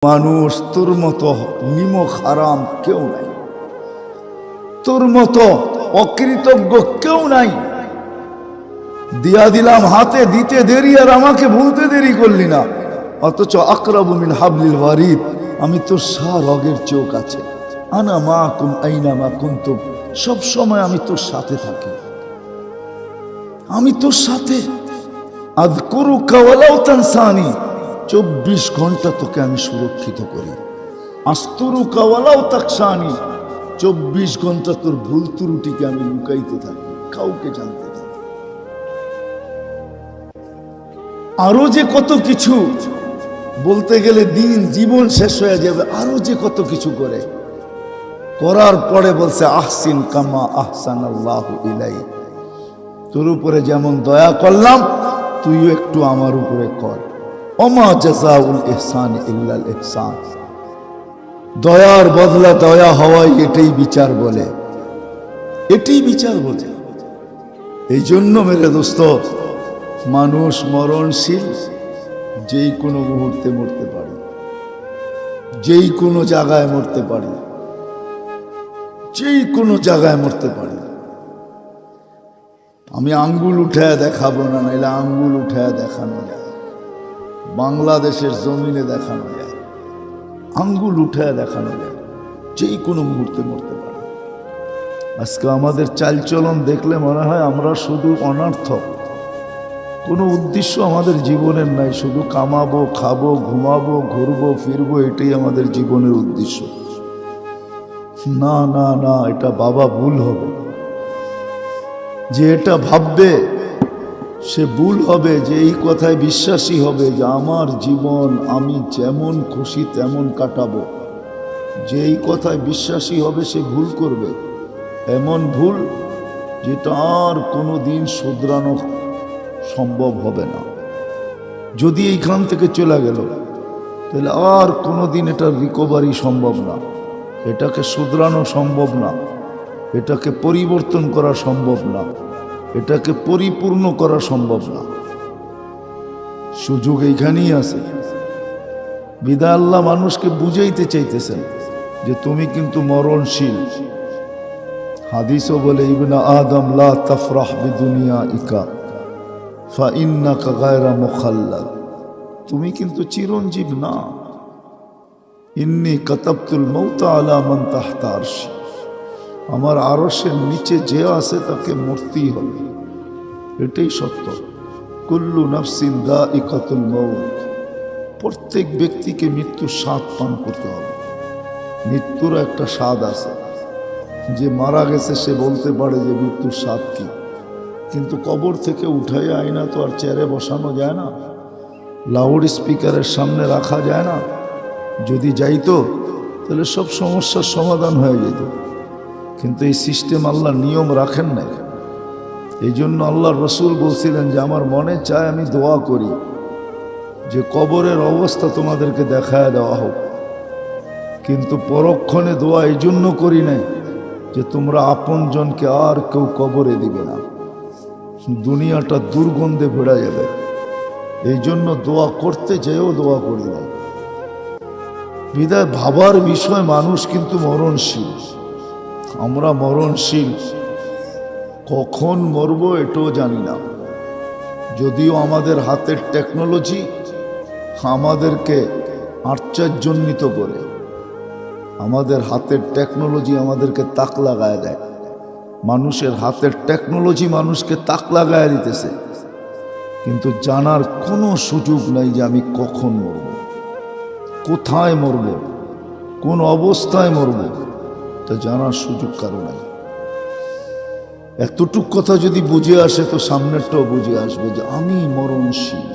মানুষ তোর মতো নিমক হারাম কেউ নাই, তোর মতো অকৃতজ্ঞ কেউ নাই। দিয়া দিলাম হাতে, দিতে দেরি আর আমাকে ভুলতে দেরি করলি না। অথচ আকরাবু মিন হাবলিল ওয়ারিদ, আমি তোর রগের চোখ আছে। আনা মাকুম আইনা মা কুনতুম, সব সময় আমি তোর সাথে থাকি, আমি তোর সাথে। আযকুরুকা ওয়ালাউ তানসানি, 24 ঘন্টা তোকে আমি সুরক্ষিত করি। আস্তুরুকা ওয়ালাউ তাকশানি, 24 ঘন্টা তোর ভুল ত্রুটিকে আমি লুকাইতে থাকি, কাউকে জানতে দিই। আরো যে কত কিছু বলতে গেলে দিন জীবন শেষ হয়ে যাবে। আরো যে কত কিছু করে, করার পরে বলছে আহসিন কামা আহসানাল্লাহু ইলাইক, তোর উপরে যেমন দয়া করলাম তুইও একটু আমার উপরে কর। ওমা জাযাউল ইহসান ইল্লাল ইহসান, দয়ার বদলা দয়া হওয়াই এটাই বিচার বলে, এটাই বিচার বলে। এই জন্য মেরে দোস্ত, মানুষ মরণশীল, যেই কোনো মুহূর্তে মরতে পারে, যেই কোনো জায়গায় মরতে পারে, যেই কোনো জায়গায় মরতে পারে। আমি আঙ্গুল উঠায় দেখাবো না, নাইলে আঙ্গুল উঠায় দেখানো যায়, বাংলাদেশের জমিনে দেখানো যায়, আঙ্গুল উঠায় দেখানো যায়, যেই কোনো মুহূর্তে মরতে পারে। আজকে আমাদের চালচলন দেখলে মনে হয় আমরা শুধু অনর্থক, কোনো উদ্দেশ্য আমাদের জীবনের নাই, শুধু কামাবো, খাবো, ঘুমাবো, ঘুরবো, ফিরবো, এটাই আমাদের জীবনের উদ্দেশ্য। না না না, এটা বাবা ভুল হবে। যে এটা ভাববে সে ভুল হবে, যে এই কথায় বিশ্বাসী হবে যে আমার জীবন আমি যেমন খুশি তেমন কাটাবো। যে এই কথায় বিশ্বাসী হবে সে ভুল করবে, এমন ভুল যেটা আর কোনো দিন শুধরানো সম্ভব হবে না। যদি এইখান থেকে চলে গেল তাহলে আর কোনো দিন এটার রিকভারি সম্ভব না, এটাকে শুধরানো সম্ভব না, এটাকে পরিবর্তন করা সম্ভব না, এটাকে পরিপূর্ণ করা সম্ভব না। সুযোগ এইখানেই আছে। বিদায় আল্লাহ মানুষকে বুঝাইতে চাইতেছেন যে তুমি কিন্তু মরণশীল। হাদিসও বলে ইবনে আদম লা তাফরাহ বিদুনিয়াইকা ফাইন্নাকা গায়রা মুখাল্লাদ, তুমি কিন্তু চিরঞ্জীব না। ইন্নী কাতাবতুল মাউতা আলা মান তাহতা আরশি, আমার আরশের নিচে যে আছে তাকে মরতেই হবে, এটাই সত্য। কুল্লু নাফসিন যায়িকাতুল মাউত, প্রত্যেক ব্যক্তিকে মৃত্যুর স্বাদ পান করতে হবে। মৃত্যুর একটা স্বাদ আছে, যে মারা গেছে সে বলতে পারে যে মৃত্যুর স্বাদ কি, কিন্তু কবর থেকে উঠাই আয়না তো আর চেয়ারে বসানো যায় না, লাউড স্পিকারের সামনে রাখা যায় না। যদি যাইতো তাহলে সব সমস্যার সমাধান হয়ে যেত, কিন্তু এই সিস্টেম আল্লাহ নিয়ম রাখেন নাই। এই জন্য আল্লাহর রসুল বলছিলেন যে আমার মনে চায় আমি দোয়া করি যে কবরের অবস্থা তোমাদেরকে দেখায় দেওয়া হোক, কিন্তু পরক্ষণে দোয়া এই জন্য করি নাই যে তোমরা আপনজনকে আর কেউ কবরে দিবে না, দুনিয়াটা দুর্গন্ধে ভেড়া যাবে। এই জন্য দোয়া করতে যেও দোয়া করি নাই। বিদায় ভাবার বিষয়, মানুষ কিন্তু মরণশীল, আমরা মরণশীল। কখন মরবো এটাও জানি না। যদিও আমাদের হাতের টেকনোলজি আমাদেরকে আশ্চর্যান্বিত করে, আমাদের হাতের টেকনোলজি আমাদেরকে তাক লাগায় দেয়। মানুষের হাতের টেকনোলজি মানুষকে তাক লাগায় দিতেছে, কিন্তু জানার কোনো সুযোগ নাই যে আমি কখন মরব, কোথায় মরব, কোন অবস্থায় মরব, তা জানার সুযোগ কারো নাই। এতটুক কথা যদি বুঝে আসে তো সামনেরটাও বুঝে আসবে যে আমি মরণশীল,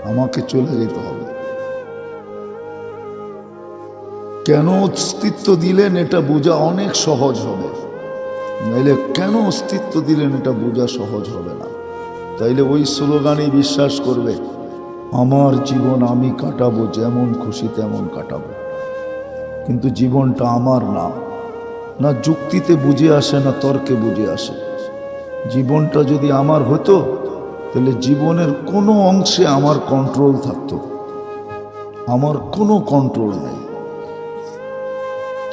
আমাকে চলে যেতে হবে। কেন অস্তিত্ব দিলেন এটা বোঝা অনেক সহজ হবে, নাইলে কেন অস্তিত্ব দিলেন এটা বোঝা সহজ হবে না। তাইলে ওই স্লোগানেই বিশ্বাস করবে আমার জীবন আমি কাটাবো, যেমন খুশি তেমন কাটাবো। কিন্তু জীবনটা আমার না, না যুক্তিতে বুঝে আসে না তর্কে বুঝে আসে। জীবনটা যদি আমার হতো তাহলে জীবনের কোনো অংশে আমার কন্ট্রোল থাকতো, আমার কোনো কন্ট্রোল নেই।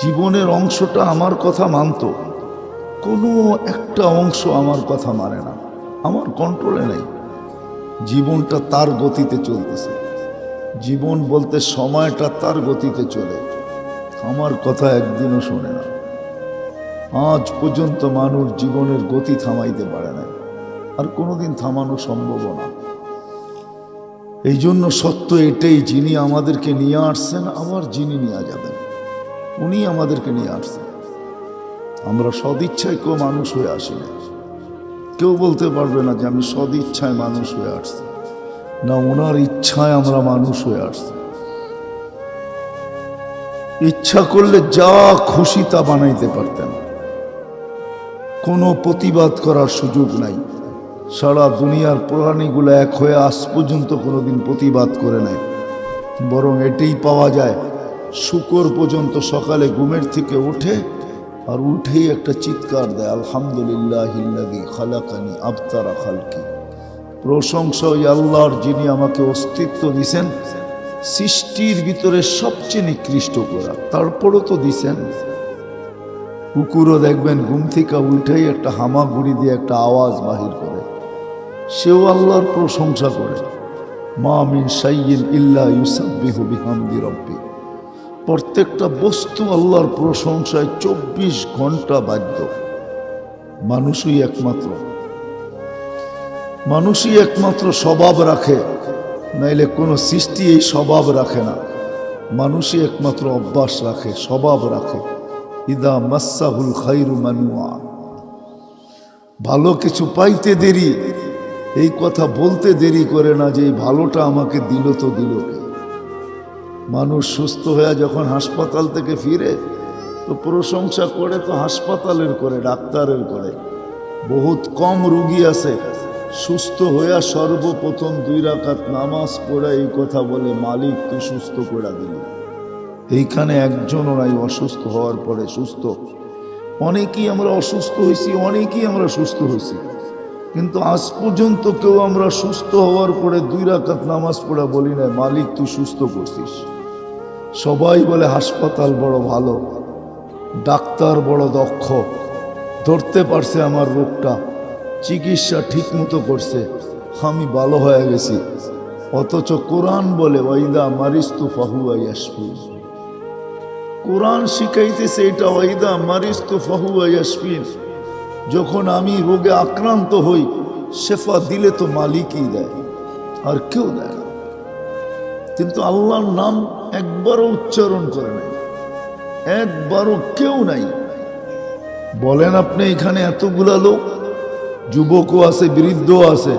জীবনের অংশটা আমার কথা মানত, কোনো একটা অংশ আমার কথা মানে না, আমার কন্ট্রোলে নেই। জীবনটা তার গতিতে চলতেছে, জীবন বলতে সময়টা তার গতিতে চলে, আমার কথা একদিনও শোনে না। আজ পর্যন্ত মানুষ জীবনের গতি থামাইতে পারে না, আর কোনোদিন থামানো সম্ভব না। এই জন্য সত্য এটাই, যিনি আমাদেরকে নিয়ে আসছেন আবার যিনি নিয়ে যাবেন, উনি আমাদেরকে নিয়ে আসছেন। আমরা সদিচ্ছায় কেউ মানুষ হয়ে আসি না। কেউ বলতে পারবে না যে আমি সদিচ্ছায় মানুষ হয়ে আসছি, না, ওনার ইচ্ছায় আমরা মানুষ হয়ে আসছি। ইচ্ছা করলে যা খুশি তা বানাইতে পারতেন, কোনো প্রতিবাদ করার সুযোগ নাই। সারা দুনিয়ার প্রাণীগুলো এক হয়ে আজ পর্যন্ত কোনোদিন প্রতিবাদ করে নাই। বরং এটাই পাওয়া যায়, শুকর পর্যন্ত সকালে ঘুমের থেকে ওঠে আর উঠেই একটা চিৎকার দেয়, আলহামদুলিল্লাহিল্লাযী খালাকানি আবতারা খালকি। প্রশংসা ওই আল্লাহর, যিনি আমাকে অস্তিত্ব দিছেন সৃষ্টির ভিতরে সবচেয়ে নিকৃষ্ট করা, তারপরও তো দিছেন। কুকুরও দেখবেন ঘুম থেকে উঠেই একটা হামাগুড়ি দিয়ে একটা আওয়াজ বাহির করে, সেও আল্লাহর প্রশংসা করে। মা মিন শাইইন ইল্লা ইউসাব্বিহু বিহামদি রাব্বি। প্রত্যেকটা বস্তু আল্লাহর প্রশংসায় 24 ঘন্টা বাধ্য। মানুষই একমাত্র স্বভাব রাখে, নাইলে কোনো সৃষ্টি এই স্বভাব রাখে না। মানুষই একমাত্র অভ্যাস রাখে, স্বভাব রাখে। ইদা মাসাহুল খাইরু মানুয়া। ভালো কিছু পাইতে দেরি, এই কথা বলতে দেরি করে না যে এই ভালোটা আমাকে দিল তো দিল কে। মানুষ সুস্থ হয়ে যখন হাসপাতাল থেকে ফিরে তো প্রশংসা করে তো হাসপাতালের করে, ডাক্তারের করে। বহুত কম রুগী আছে সুস্থ হইয়া সর্বপ্রথম 2 রাকাত নামাজ পড়ে এই কথা বলে, মালিক তুই সুস্থ করে দিলি। এইখানে একজনও নাই অসুস্থ হওয়ার পরে সুস্থ। অনেকেই আমরা অসুস্থ হয়েছি, অনেকেই আমরা সুস্থ হয়েছি, কিন্তু আজ পর্যন্ত কেউ আমরা সুস্থ হওয়ার পরে 2 রাকাত নামাজ পড়া বলি না, মালিক তুই সুস্থ করছিস। সবাই বলে হাসপাতাল বড় ভালো, ডাক্তার বড় দক্ষ, ধরতে পারছে আমার রোগটা, চিকিৎসা ঠিক মতো করছে, আমি ভালো হয়ে গেছি। অথচ কোরআন বলে ওয়াইদা মারিস্তু ফাহুয়া ইয়াশফিন। কোরআন শিখাইতেছে এটা, ওয়াইদা মারিস্তু ফাহুয়া ইয়াশফিন। যখন আমি রোগে আক্রান্ত হই, শেফা দিলে তো মালিকই দেয়, আর কেউ দেয় না। কিন্তু আল্লাহর নাম একবারও উচ্চারণ করে নাই, একবারও কেউ নাই। বলেন আপনি এখানে এতগুলা লোক, যুবকও আছে, বৃদ্ধও আছে,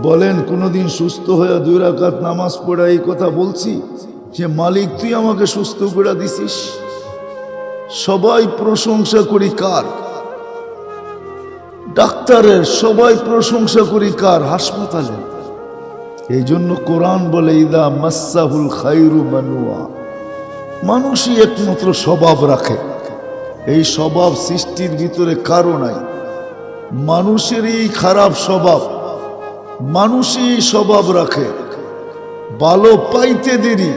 বলেন কোনোদিন সুস্থ হয়ে 2 রাকাত নামাজ পড়া এই কথা বলছি যে মালিক তুই আমাকে সুস্থ করে দিছিস? সবাই প্রশংসা করি কার? ডাক্তারের। সবাই প্রশংসা করি কার? হাসপাতালে। এই জন্য কোরআন বলে ইদা মাসাহুল খাইরু মানুয়া। মানুষই একমাত্র স্বভাব রাখে, এই স্বভাব সৃষ্টির ভিতরে কারো নাই। মানুষেরই খারাপ স্বভাব, মানুষই স্বভাব রাখে। ভালো পাইতে দেরি,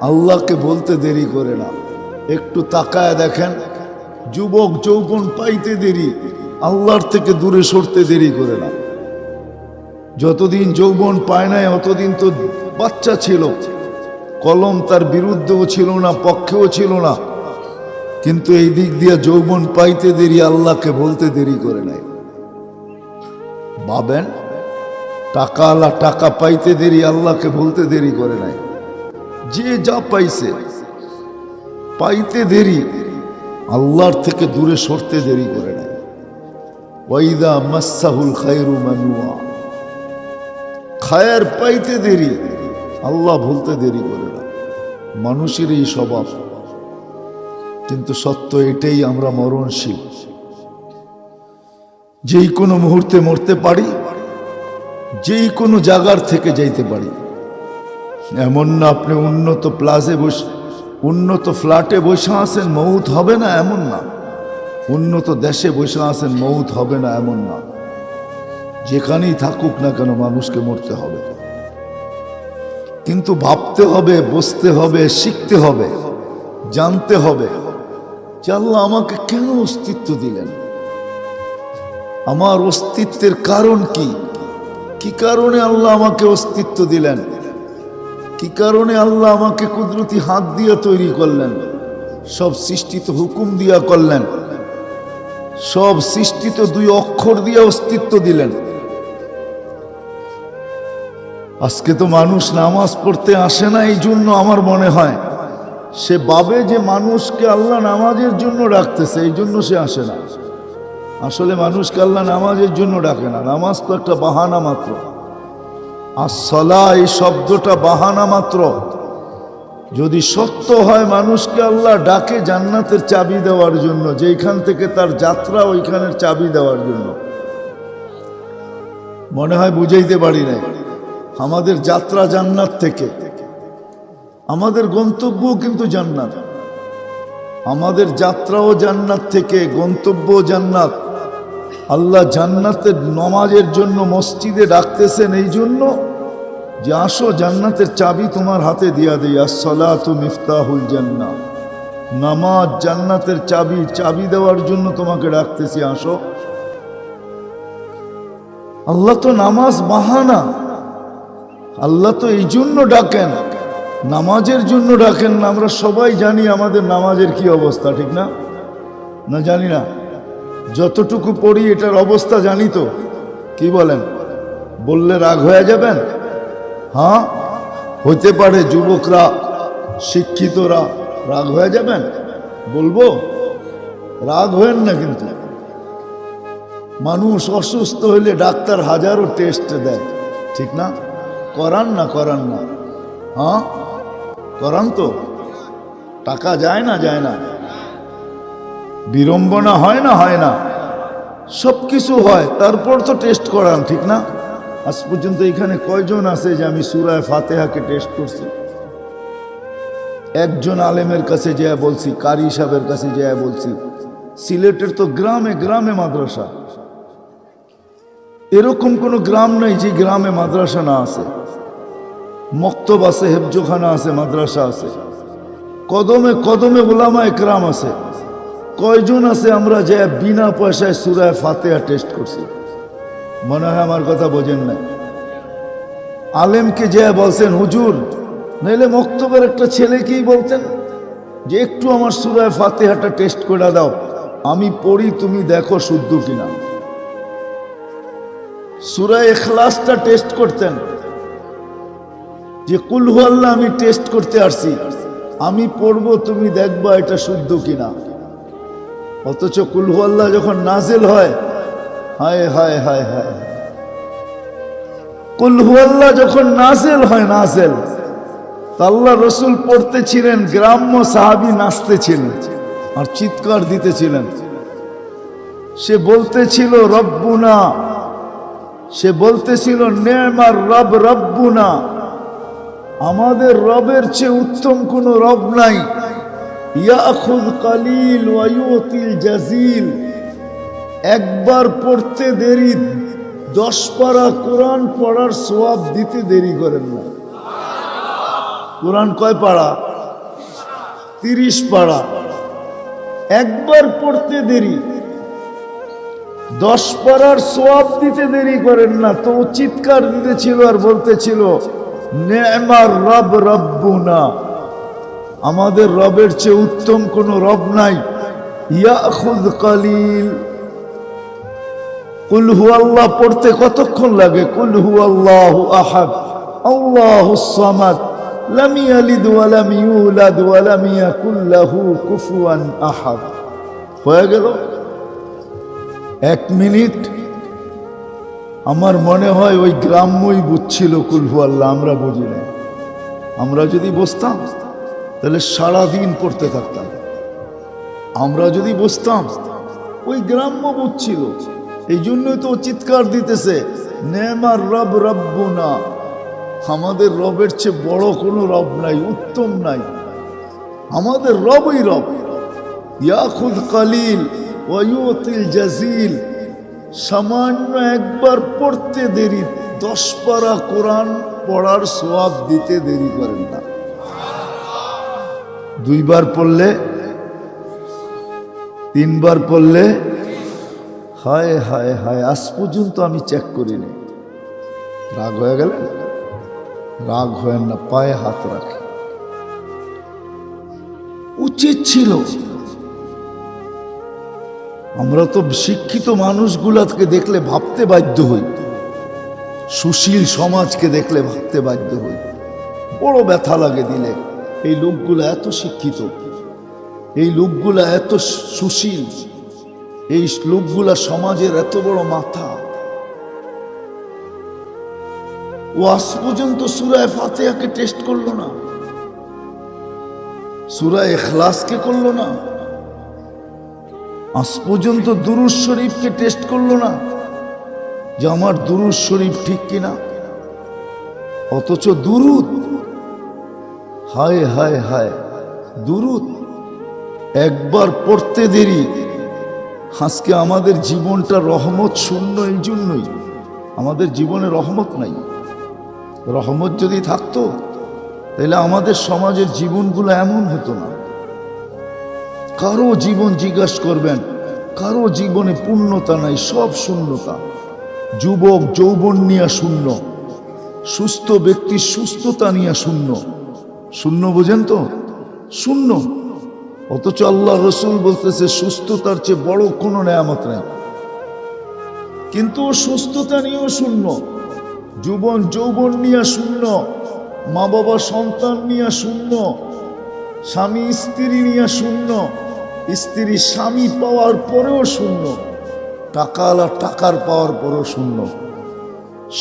আল্লাহকে বলতে দেরি করে না। একটু তাকায় দেখেন, যুবক যৌবন পাইতে দেরি, আল্লাহর থেকে দূরে সরতে দেরি করে না। যতদিন যৌবন পায় নাই অতদিন তো বাচ্চা ছিল, কলম তার বিরুদ্ধেও ছিল না, পক্ষেও ছিল না। কিন্তু এই দিক দিয়ে যৌবন পাইতে দেরি, আল্লাহকে বলতে দেরি করে নাই। ভাবেন, টাকা আল্লাহ টাকা পাইতে দেরি, আল্লাহকে বলতে দেরি করে নাই। যে যা পাইছে পাইতে দেরি, আল্লাহর থেকে দূরে সরতে দেরি করে নাই। ওয়াইদা মাসাহুল খায়রু মানুয়া। খায়ের পাইতে দেরি, আল্লাহ বলতে দেরি করে না। মানুষের এই স্বভাব। কিন্তু সত্য এটাই, আমরা মরণশীল, যেই কোনো মুহূর্তে মরতে পারি, যেই কোনো জায়গার থেকে যাইতে পারি। এমন না আপনি উন্নত ফ্ল্যাটে বসে আছেন মৌত হবে না, এমন না। উন্নত দেশে বসে আছেন মৌত হবে না, এমন না। যেখানেই থাকুক না কেন মানুষকে মরতে হবে। কিন্তু ভাবতে হবে, বসতে হবে, শিখতে হবে, জানতে হবে যে আল্লাহ আমাকে কেন অস্তিত্ব দিলেন, আমার অস্তিত্বের কারণ কি, কি কারণে আল্লাহ আমাকে অস্তিত্ব দিলেন, কি কারণে আল্লাহ আমাকে কুদরতি হাত দিয়ে তৈরি করলেন, সব সৃষ্টি তো হুকুম দিয়া করলেন, সব সৃষ্টি তো দুই অক্ষর দিয়ে অস্তিত্ব দিলেন। আজকে তো মানুষ নামাজ পড়তে আসে না, এই জন্য আমার মনে হয় সে ভাবে যে মানুষকে আল্লাহ নামাজের জন্য ডাকতেছে, এই জন্য সে আসে না। আসলে মানুষকে আল্লাহ নামাজের জন্য ডাকে না, নামাজ তো একটা বাহানা মাত্র। আসসালা এই শব্দটা বাহানা মাত্র। যদি সত্য হয় মানুষকে আল্লাহ ডাকে জান্নাতের চাবি দেওয়ার জন্য, যেখান থেকে তার যাত্রা ওইখানের চাবি দেওয়ার জন্য। মনে হয় বুঝাইতে পারি নাই, আমাদের যাত্রা জান্নাত থেকে, আমাদের গন্তব্যও কিন্তু জান্নাত, আমাদের যাত্রাও জান্নাত থেকে, গন্তব্যও জান্নাত। আল্লাহ জান্নাতের নামাজের জন্য মসজিদে ডাকতেছেন এই জন্য যে আসো জান্নাতের চাবি তোমার হাতে দিয়া দেই। আসসালাতু মিফতাহুল জান্নাহ, নামাজ জান্নাতের চাবি, চাবি দেওয়ার জন্য তোমাকে ডাকতেছি, আসো। আল্লাহ তো নামাজ বাহানা, আল্লাহ তো এই জন্য ডাকেন, নামাজের জন্য ডাকেন না। আমরা সবাই জানি আমাদের নামাজের কি অবস্থা, ঠিক না? না জানি না? যতটুকু পড়ি এটার অবস্থা জানি তো। কি বলেন? বললে রাগ হয়ে যাবেন? হ্যাঁ, হইতে পারে যুবকরা, শিক্ষিতরা রাগ হয়ে যাবেন। বলবো, রাগ হয়েন না। কিন্তু মানুষ অসুস্থ হইলে ডাক্তার হাজারো টেস্ট দেয়, ঠিক না? করান না? করান না? হ্যাঁ করান তো। টাকা যায় না? যায় না? বিড়ম্বনা হয় না? হয় না? সব কিছু হয়, তারপর তো টেস্ট করান, ঠিক না? আজ পর্যন্ত এখানে কয়জন আছে যে আমি সূরা ফাতিহাকে টেস্ট করছি? একজন আলেমের কাছে যেয়ে বলছি, কারি সাহেবের কাছে যেয়ে বলছি। সিলেটের তো গ্রামে গ্রামে মাদ্রাসা, এরকম কোনো গ্রাম নাই যে গ্রামে মাদ্রাসা না আছে। মক্তব আছে, হেফজোখানা আছে, মাদ্রাসা আছে, কদমে কদমে উলামা একরাম আছে। কয়জন আছে আমরা যে বিনা পয়সায় সূরা ফাতিহা টেস্ট করছি? মনে হয় আমার কথা বোঝেন না। আলেমকে যে বলছেন হুজুর, নাইলে মক্তবের একটা ছেলেকেই বলতেন যে একটু আমার সূরা ফাতিহাটা টেস্ট করে দাও, আমি পড়ি, তুমি দেখো শুদ্ধ কিনা। সূরা ইখলাসটা টেস্ট করতেন যে কুল হু আল্লাহ আমি টেস্ট করতে আসছি, আমি পড়বো, তুমি দেখবা এটা শুদ্ধ কিনা। অথচ কুল হু আল্লাহ যখন নাজিল হয়, হায় হায় হায় হায়, কুল হু আল্লাহ যখন নাজিল হয়, নাজিল, আল্লাহ রসুল পড়তেছিলেন, গ্রাম্য সাহাবী নাচতেছিলেন আর চিৎকার দিতেছিলেন। সে বলতেছিল রব্বুনা, সে বলতেছিল নেমার রব রব্বুনা, আমাদের রবের চেয়ে উত্তম কোন রব নাই। ইয়াখুয কালিল ওয়া ইউতিল জাজিল, একবার পড়তে দেরি 10 পারা কোরআন পড়ার সওয়াব দিতে দেরি করেন না। কোরআন কয় পারা? 30 পারা। একবার পড়তে দেরি, 10 পারার সওয়াব দিতে দেরি করেন না। তো চিৎকার দিতেছিল আর বলতেছিল নেমার রব রব্বুনা, আমাদের রবের চেয়ে উত্তম কোন রব নাই। ইয়াখুয কালিল, কুল হু আল্লাহ পড়তে কতক্ষণ লাগে? কুল হু আল্লাহু আহাদ আল্লাহুস সামাদ লাম ইয়ালিদ ওয়া লাম ইউলাদ ওয়া লাম ইয়াকুল লাহু কুফুয়ান আহাদ। হয়ে গেল 1 মিনিট। আমার মনে হয় ওই গ্রাম্যই বুঝছিল কুল হু আল্লাহ, আমরা বুঝি না। আমরা যদি বসতাম তাহলে সারাদিন পড়তে থাকতাম। আমরা যদি বসতাম, ওই গ্রাম্য বুঝছিল, এই জন্যই তো চিৎকার দিতেছে নেমার রব রব্বুনা, আমাদের রবের চেয়ে বড় কোনো রব নাই, উত্তম নাই, আমাদের রবই রব। ইয়াখুয কালিল ওয়া ইউতিল জাজিল, সামান্য একবার পড়তে দেরি 10 পারা কোরআন পড়ার সওয়াব দিতে দেরি করেন না। 2 বার পড়লে, 3 বার পড়লে, হায় হায় হায়, আজ পর্যন্ত আমি চেক করিনি। রাগ হয়ে গেলেন? রাগ হয় না, পায়ে হাত রাখে। উচিত ছিল, আমরা তো শিক্ষিত মানুষগুলাকে দেখলে ভাবতে বাধ্য হই, সুশীল সমাজকে দেখলে ভাবতে বাধ্য হই, বড় ব্যথা লাগে দিলে। এই লোকগুলা এত শিক্ষিত, এই লোকগুলা এত সুশীল, এই লোকগুলা সমাজের এত বড় মাথা, ও আজ পর্যন্ত সূরা ফাতিহাকে টেস্ট করলো না, সূরা ইখলাসকে করলো না, আজ পর্যন্ত দুরূদ শরীফকে টেস্ট করলো না যে আমার দুরূদ শরীফ ঠিক কিনা। অথচ দুরূদ, হায় হায় হায়, দুরূদ একবার পড়তে দেরি। আজকে আমাদের জীবনটা রহমত শূন্য, এই জন্যই আমাদের জীবনে রহমত নাই। রহমত যদি থাকতো তাহলে আমাদের সমাজের জীবনগুলো এমন হতো না। কারো জীবন জিজ্ঞাসা করবেন, কারো জীবনে পূর্ণতা নাই, সব শূন্যতা। যুবক যৌবন নিয়ে শূন্য, সুস্থ ব্যক্তি সুস্থতা নিয়ে শূন্য। শূন্য বোঝেন তো? শূন্য। অথচ আল্লাহ রসুল বলতেছে সুস্থতার চেয়ে বড় কোনো নেয়ামত নাই, কিন্তু সুস্থতা নিয়েও শূন্য, যৌবন যৌবন নিয়ে শূন্য, মা বাবা সন্তান নিয়ে শূন্য, স্বামী স্ত্রী নিয়ে শূন্য, স্ত্রী স্বামী পাওয়ার পরেও শূন্য, টাকাওয়ালা টাকার পাওয়ার পরেও শূন্য।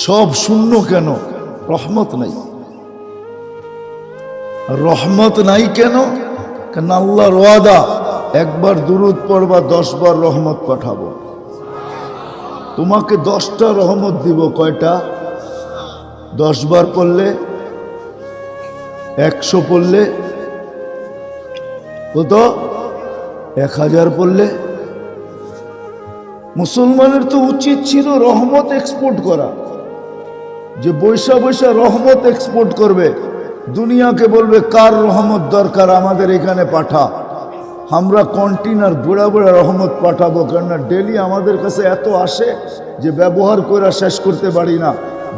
সব শূন্য কেন? রহমত নাই। রহমত নাই কেন? কারণ আল্লাহর ওয়াদা, একবার দুরূদ পড়বা 10 বার রহমত পাঠাবো। তোমাকে 10টা রহমত দিব। কয়টা? 10 বার পড়লে, 100 পড়লে কত? 1000 পড়লে। মুসলমানের তো উচিত ছিল রহমত এক্সপোর্ট করা, যে বৈশা বৈশা রহমত এক্সপোর্ট করবে, দুনিয়াকে বলবে কার রহমত দরকার আমাদের এখানে পাঠা, আমরা কন্টেনার বুড়া বুড়া রহমত পাঠাবো। কেননা ডেলি আমাদের কাছে এত আসে যে ব্যবহার করে শেষ করতে পারি না,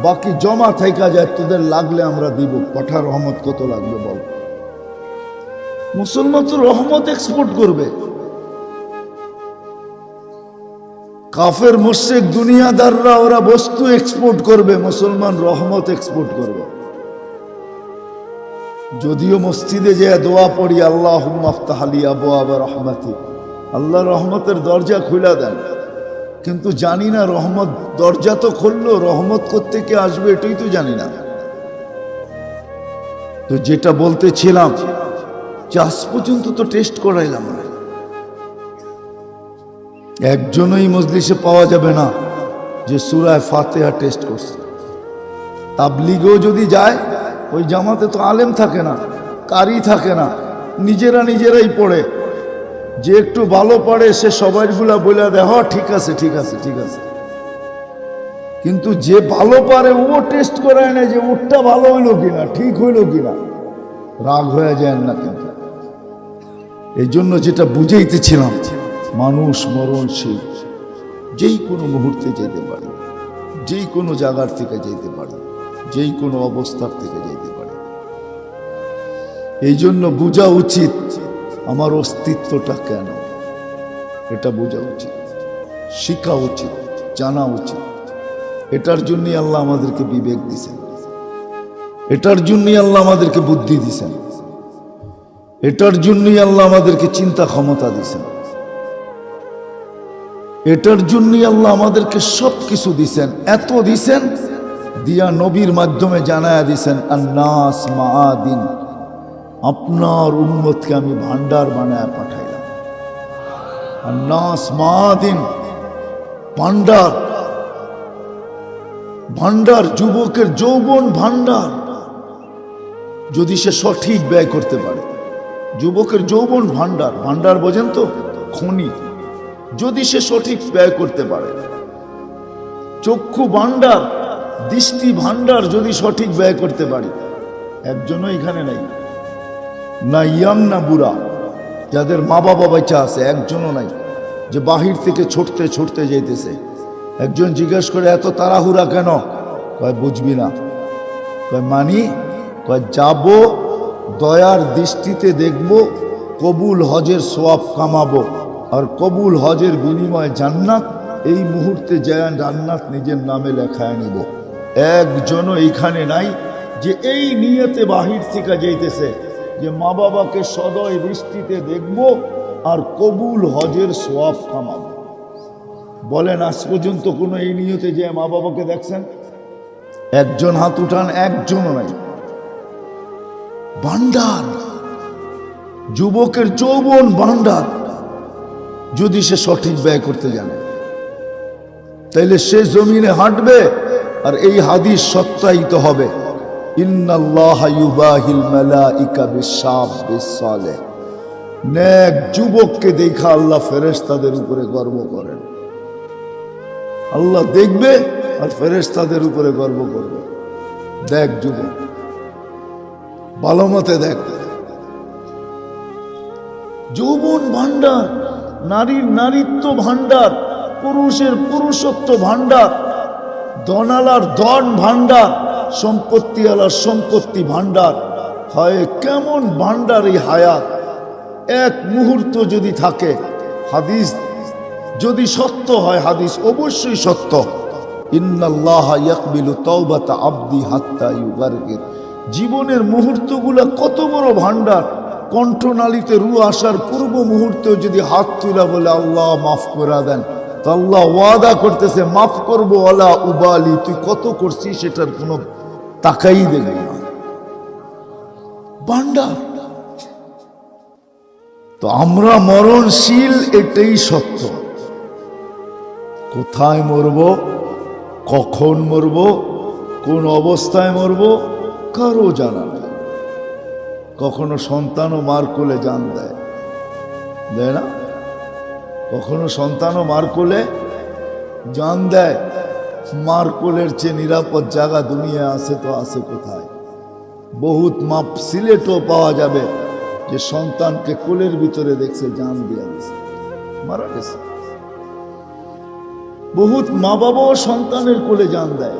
বাকি জমা থাইকা যায়, তোদের লাগলে আমরা দিব। পাঠা রহমত কত লাগবে বল? মুসলমান তো রহমত এক্সপোর্ট করবে। কাফের মুশরিক দুনিয়াদাররা ওরা বস্তু এক্সপোর্ট করবে, মুসলমান রহমত এক্সপোর্ট করবে। যদিও মসজিদে যে দোয়া পড়ি, আল্লাহুম্মা আফতাহ লি আবওয়াব রাহমাতিক, আল্লাহ রহমতের দরজা খুলে দেন, কিন্তু জানি না রহমত দরজা তো খুললো, রহমত কোত্থেকে আসবে এটাই তো জানি না। তো যেটা বলতেছিলাম, যে আজ পর্যন্ত তো টেস্ট করাইলাম না, একজনই মজলিসে পাওয়া যাবে না যে সূরা ফাতিহা টেস্ট করছে। তাবলীগেও যদি যায়, ওই জামাতে তো আলেম থাকে না, কারি থাকে না, নিজেরাই পড়ে। যে একটু ভালো পড়ে সে সবাইগুলা বলে দেয়, হ ঠিক আছে ঠিক আছে ঠিক আছে, কিন্তু যে ভালো পারে ও টেস্ট করায় না যে ওরটা ভালো হইলো কিনা, ঠিক হইলো কিনা। রাগ হয়ে যায় না? কিন্তু এই জন্য যেটা বুঝাইতেছিলাম, মানুষ মরণশীল, যেই কোনো মুহূর্তে যেতে পারে, যেই কোনো জায়গার থেকে যেতে পারে, যেই কোনো অবস্থার থেকে যেতে পারে। এই জন্য বোঝা উচিত আমার অস্তিত্বটা কেন, এটা বোঝা উচিত, শিখা উচিত, জানা উচিত। এটার জন্যই আল্লাহ আমাদেরকে বিবেক দিয়েছেন, এটার জন্যই আল্লাহ আমাদেরকে বুদ্ধি দিয়েছেন, এটার জন্যই আল্লাহ আমাদেরকে চিন্তা ক্ষমতা দিয়েছেন, এটার জন্যই আল্লাহ আমাদেরকে সব কিছু দিছেন। এত দিছেন দিয়া নবীর মাধ্যমে জানায়া দিছেন, আন্নাস মাআদিন, আপনার উম্মতকে আমি ভান্ডার বানায় পাঠাইলাম। আন্নাস মাআদিন, ভান্ডার, ভান্ডার, যুবকের যৌবন ভান্ডার, যদি সে সঠিক ব্যয় করতে পারে। যুবকের যৌবন ভান্ডার, ভান্ডার বোঝেন তো? খনি, যদি সে সঠিক ব্যয় করতে পারে। চক্ষু ভান্ডার, দৃষ্টি ভান্ডার যদি সঠিক ব্যয় করতে পারি, একজনও এখানে নাই, না ইয়াং না বুড়া, যাদের মা বাবা বাচ্চা আছে একজনও নাই যে বাহির থেকে ছুটতে ছুটতে যেতেছে। একজন জিজ্ঞেস করে এত তাড়াহুড়া কেন? কয় বুঝবি না। কয় মানি? কয় যাব, দয়ার দৃষ্টিতে দেখব, কবুল হজের সোয়াব কামাবো, আর কবুল হজের বিনিময়ে জান্নাত, এই মুহূর্তে যায় জান্নাত নিজের নামে লেখায় নিব। একজনও এইখানে নাই যে এই নিয়তে বাহির থেকে যাইতেছে যে মা বাবাকে সদয় দৃষ্টিতে দেখব আর কবুল হজের সোয়াব কামাবো। বলেন আজ পর্যন্ত কোনো এই নিয়তে যে মা বাবাকে দেখছেন? একজন হাত উঠান, একজনও নাই। ভান্ডার, যুবকের যৌবন ভান্ডার, যদি সে সঠিক ব্যয় করতে জানে তাইলে সে জমিনে হাঁটবে আর এই হাদিস সত্যায়িত হবে। ইন্নাল্লাহা ইউবাহিল মালাইকা বিশ-শাবিস সালেহ। নেক যুবককে দেখা আল্লাহ ফেরেশতাদের উপরে গর্ব করেন। আল্লাহ দেখবে আর ফেরেশতাদের উপরে গর্ব করবে। দেখ যুবক, ভালো মতে দেখ। যৌবন ভান্ডার, নারীর নারীত্ব ভান্ডার, পুরুষের পুরুষত্ব ভান্ডার, ধনালার ধন ভান্ডার, সম্পত্তিওয়ালার সম্পত্তি ভান্ডার। হয় কেমন ভান্ডার এই হায়াত! এক মুহূর্ত যদি থাকে, হাদিস যদি সত্য হয়, হাদিস অবশ্যই সত্য, ইন্নাল্লাহা ইয়াকবিলু তাওবাতা আবদি হাত্তা ইউগারগির। জীবনের মুহূর্তগুলা কত বড় ভান্ডার! কণ্ঠনালীতে রু আসার পূর্ব মুহূর্তেও যদি হাত তুলা বলে আল্লাহ মাফ করে দেন, তো আল্লাহ ওয়াদা করতেছে মাফ করবো, আলা উবালি, তুই কত করছিস সেটার কোনো তাকাই দেখবি না। ভান্ডার। তো আমরা মরণশীল, এটাই সত্য। কোথায় মরব, কখন মরব, কোন অবস্থায় মরব, কারো জানা নেই। কখনো সন্তানও মার কোলে জান দেয়, দেয় না? কখনো সন্তানও মার কোলে জান দেয়। মার কোলের চেয়ে নিরাপদ জায়গা দুনিয়া আছে তো আছে কোথায়? বহুত মাপ সিলেটও পাওয়া যাবে যে সন্তানকে কোলের ভিতরে দেখছে জান দিয়ে দিছে, মারা গেছে। বহুত মা বাবাও সন্তানের কোলে জান দেয়।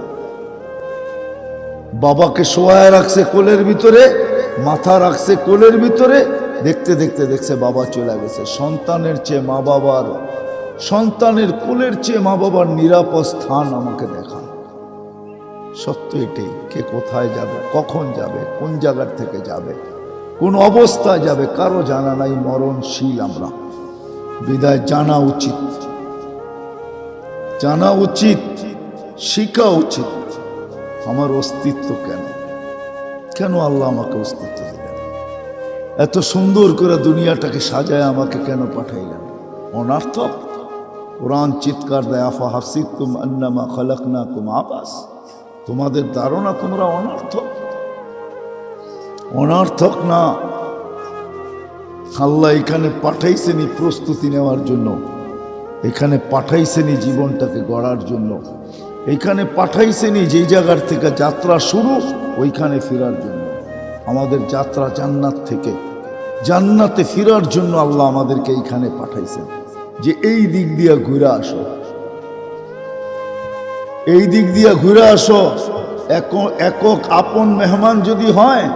বাবাকে শোয়ায় রাখছে কোলের ভিতরে, মাথা রাখছে কোলের ভিতরে, দেখতে দেখতে দেখছে বাবা চলে গেছে। সন্তানের চেয়ে মা বাবার, সন্তানের কোলের চেয়ে মা বাবার নিরাপদ স্থান আমাকে দেখা। সত্য এটাই। কে কোথায় যাবে, কখন যাবে, কোন জায়গার থেকে যাবে, কোন অবস্থায় যাবে, কারো জানা নাই। মরণশীল আমরা, বিদায় জানা উচিত, জানা উচিত, শিখা উচিত। আমার অস্তিত্ব কেন, কেন আল্লাহ আমাকে অস্তিত্ব দিলেন? এত সুন্দর করে দুনিয়াটাকে সাজায় আমাকে কেন পাঠাইলেন? অনার্থক। কোরআন চিৎকার দেয়, আফা হাসিবতুম আন্নামা খালাকনাকুম আবাস। তোমাদের ধারণা তোমরা অনার্থক? অনার্থক না। আল্লাহ এখানে পাঠাইছেনি প্রস্তুতি নেওয়ার জন্য, এখানে পাঠাইছেনি জীবনটাকে গড়ার জন্য, এখানে পাঠাইছেনি যেই জায়গার থেকে যাত্রা শুরু ওইখানে ফেরার জন্য। আমাদের যাত্রা জান্নাত থেকে জান্নাতে ফেরার জন্য আল্লাহ আমাদেরকে এইখানে পাঠাইছেন যে এই দিক দিয়া ঘুরে আসো, এই দিক দিয়া ঘুরে আসো। একক আপন মেহমান যদি হয়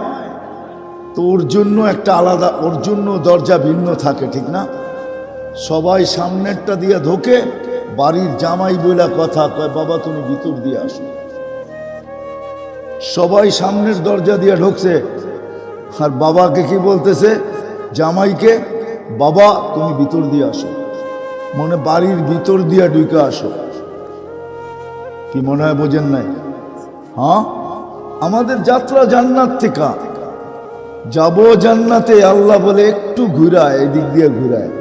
তো ওর জন্য একটা আলাদা, ওর জন্য দরজা ভিন্ন থাকে, ঠিক না? সবাই সামনেরটা দিয়ে ঢোকে, বাড়ির জামাই বইলা কথা কয় বাবা তুমি ভিতর দিয়ে আসো। সবাই সামনের দরজা দিয়ে ঢুকছে আর বাবাকে কি বলতেছে? জামাইকে, বাবা তুমি ভিতর দিয়ে আসো, মনে বাড়ির ভিতর দিয়ে ঢুকে আসো। কি মনে হয় বোঝেন নাই? হ্যাঁ, আমাদের যাত্রা জান্নাত থেকে যাব জান্নাতে। আল্লাহ বলে একটু ঘুরায়, এদিক দিয়ে ঘুরায়।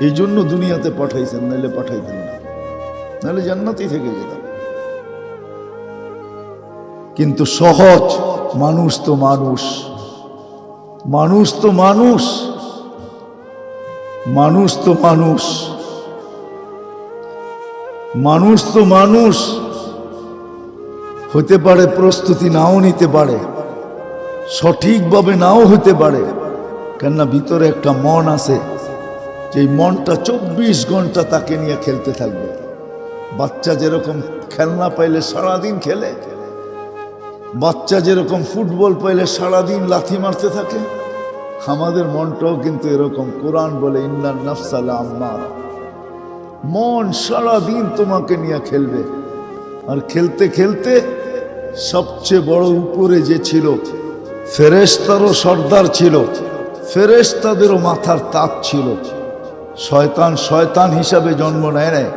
এই জন্য দুনিয়াতে পাঠাইছেন, নাহলে পাঠাইতেন না, নাহলে জান্নাতেই থেকে যেতাম। কিন্তু সহজ, মানুষ তো মানুষ, মানুষ তো মানুষ, মানুষ তো মানুষ, মানুষ তো মানুষ। হতে পারে প্রস্তুতি নাও নিতে পারে, সঠিকভাবে নাও হতে পারে, কেননা ভিতরে একটা মন আছে, যে মনটা 24 ঘন্টা তাকে নিয়ে খেলতে থাকবে। বাচ্চা যেরকম খেলনা পাইলে সারাদিন খেলে, বাচ্চা যেরকম ফুটবল পাইলে সারাদিন লাথি মারতে থাকে, আমাদের মনটাও কিন্তু এরকম। কোরআন বলে ইন্নান নাফসা লাআম্মারা, মন সারাদিন তোমাকে নিয়ে খেলবে। আর খেলতে খেলতে সবচেয়ে বড় উপরে যে ছিল, ফেরেশতারও সর্দার ছিল, ফেরেশতাদেরও মাথার তাজ ছিল। শয়তান শয়তান হিসাবে জন্ম নেয় নাই,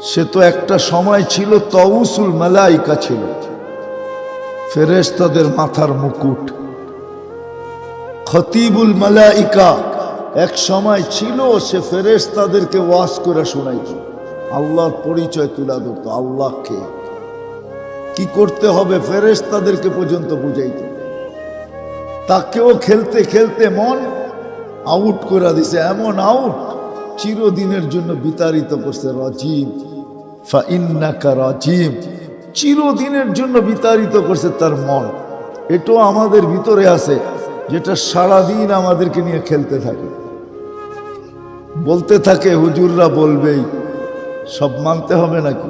সে তো একটা সময় ছিল তাউসুল মালাইকা ছিল, ফেরেশতাদের মাথার মুকুট। খতিবুল মালাইকা এক সময় ছিল, সে ফেরেশতাদেরকে ওয়াজ করে শোনাইত, আল্লাহর পরিচয় তুলে ধরত, আল্লাহকে কি করতে হবে ফেরেশতাদেরকে পর্যন্ত বুঝাইত। তাকেও খেলতে খেলতে মন আউট করে দিছে, এমন আউট চিরদিনের জন্য বিতাড়িত করছে। রাজিম ফাইন্নাকা রাজিম, চিরদিনের জন্য বিতাড়িত করছে তার মন। এটাও আমাদের ভিতরে আছে, যেটা সারাদিন আমাদেরকে নিয়ে খেলতে থাকে, বলতে থাকে হুজুররা বলবেই সব মানতে হবে নাকি,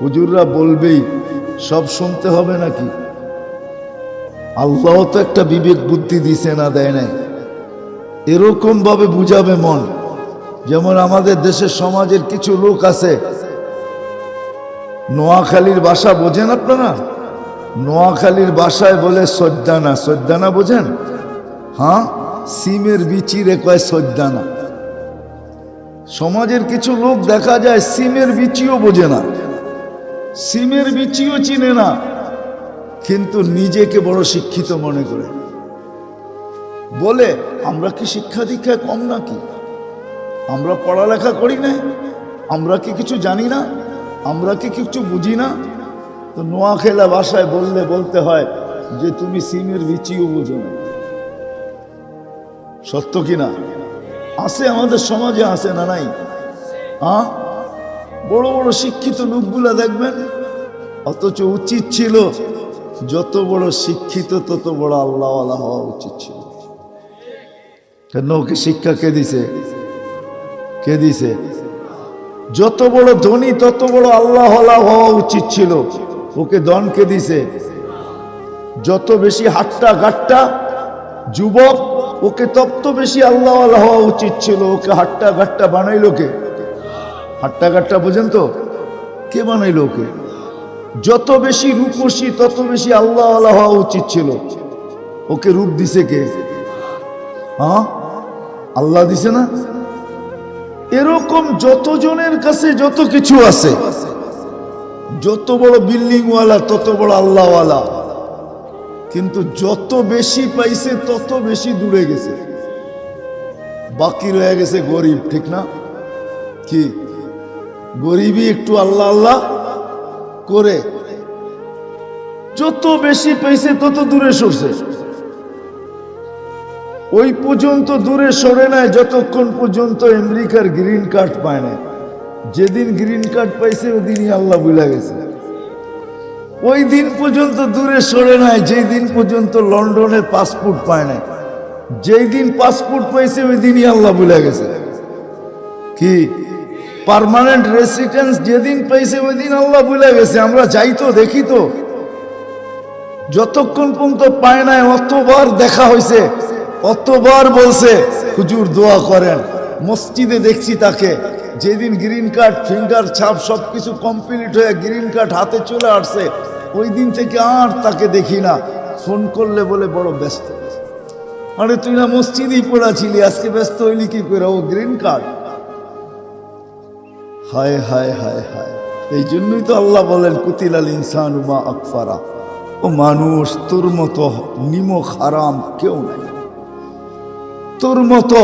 হুজুররা বলবেই সব শুনতে হবে নাকি। আল্লাহ তো একটা বিবেক বুদ্ধি দিছে না, দেয় নাই। এরকম ভাবে বুঝাবে মন। যেমন আমাদের দেশের সমাজের কিছু লোক আছে, নোয়াখালীর ভাষা বোঝেন আপনারা? নোয়াখালীর ভাষায় বলে সজ্জানা, সজ্জানা বোঝেন? হ্যাঁ, সিমের বিচিরে কয় সজ্জানা। সমাজের কিছু লোক দেখা যায় সিমের বিচিও বোঝে না, সিমের বিচিও চিনে না, কিন্তু নিজেকে বড় শিক্ষিত মনে করে। বলে আমরা কি শিক্ষা দীক্ষায় কম নাকি? আমরা পড়ালেখা করি না? আমরা কি কিছু জানি না? আমরা কি কিছু বুঝি না? তো নোয়াখালী ভাষায় বললে বলতে হয় যে তুমি সিমের বিচিও বোঝো না। সত্য কিনা? আছে আমাদের সমাজে, আছে না নাই? বড় বড় শিক্ষিত লোকগুলা দেখবেন, অথচ উচিত ছিল যত বড় শিক্ষিত তত বড় আল্লাহওয়ালা হওয়া উচিত ছিল। কেন? ওকে শিক্ষা কে দিছে? কে দিছে? যত বড় ধনী তত বড় আল্লাহওয়ালা হওয়া উচিত ছিল। ওকে ধন কে দিছে? যত বেশি হাট্টা গাট্টা যুবক, ওকে তত বেশি আল্লাহওয়ালা হওয়া উচিত ছিল। ওকে হাট্টা গাট্টা বানাইলো কে? হাট্টা গাট্টা বোঝেন তো? কে বানাইলো ওকে? যত বেশি রূপসী তত বেশি আল্লাহওয়ালা হওয়া উচিত ছিল। ওকে রূপ দিছে কে? আল্লাহ দিছে না? এরকম যতজনের কাছে যত কিছু আছে, যত বড় বিল্ডিংওয়ালা তত বড় আল্লাহওয়ালা, কিন্তু যত বেশি পাইছে তত বেশি দূরে গেছে। বাকি রয়ে গেছে গরিব, ঠিক না? কি গরিবই একটু আল্লাহ আল্লাহ করে, যত বেশি পাইছে তত দূরে সরছে। ওই পর্যন্ত দূরে সরে নাই যতক্ষণ পর্যন্ত আমেরিকার গ্রিন কার্ড পায় না। যেদিন গ্রিন কার্ড পাইছে ওদিনই আল্লাহ ভুলে গেছে। ওই দিন পর্যন্ত দূরে সরে নাই যেই দিন পর্যন্ত লন্ডনের পাসপোর্ট পায় না। যেই দিন পাসপোর্ট পাইছে ওই দিনই আল্লাহ ভুলে গেছে। কি পার্মানেন্ট রেসিডেন্স যেদিন পাইছে ওই দিন আল্লাহ ভুলে গেছে। আমরা যাই তো দেখি তো, যতক্ষণ পর্যন্ত পায় নাই অতবার দেখা হয়েছে, অতবার বলছে হুজুর দোয়া করেন। মসজিদে দেখছি তাকে, যেদিন গ্রিন কার্ড ফিঙ্গার ছাপ সবকিছু কমপ্লিট হয়ে গ্রিন কার্ড হাতে চলে আসছে ওই দিন থেকে আর তাকে দেখি না। ফোন করলে বলে বড় ব্যস্ত। আরে তুই না মসজিদেই পড়াছিলি, আজকে ব্যস্ত হইলি কি করে? ও গ্রিন কার্ড। হায় হায় হায় হায়। এই জন্যই তো আল্লাহ বলেন কুতিলাল ইনসানু মা আকফারা। ও মানুষ, তোর মতো নিমক হারাম কেউ নাই, তোর মতো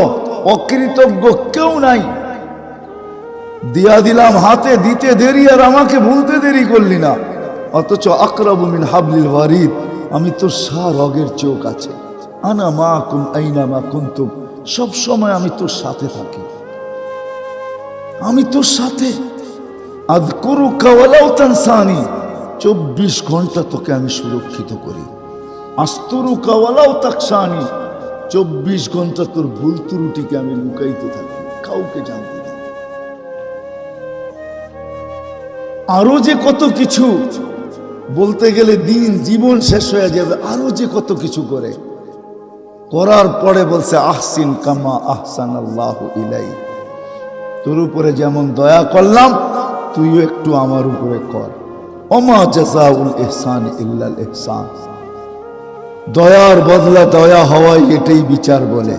অকৃতজ্ঞ কেউ নাই। দিয়া দিলাম হাতে, দিতে দেরি আর আমাকে ভুলতে দেরি করলি না। অথচ আকরাবু মিন হাবলিল ওয়ারিদ, আমি তোর রগের চোখ আছে। আনা মাকুম আইনা মা কুনতুম, সব সময় আমি তোর সাথে থাকি, আমি তোর সাথে। আযকুরুকা ওয়ালাউ তানসানি, 24 ঘন্টা তোকে আমি সুরক্ষিত করি। আস্তরুকা ওয়ালাউ তাকশানি, 24 ঘন্টা তোর ভুল ত্রুটিকে আমি লুকাইতে থাকি, কাউকে জানতে দিই। আরো যে কত কিছু বলতে গেলে দিন জীবন শেষ হয়ে যাবে, আরো যে কত কিছু করে, করার পরে বলছে আহসিন কামা আহসানাল্লাহু ইলাইক, তোর উপরে যেমন দয়া করলাম তুইও একটু আমার উপরে কর। ওমা জাযাউল ইহসান ইল্লাল ইহসান, দয়ার বদলা দয়া হওয়াই এটাই বিচার বলে,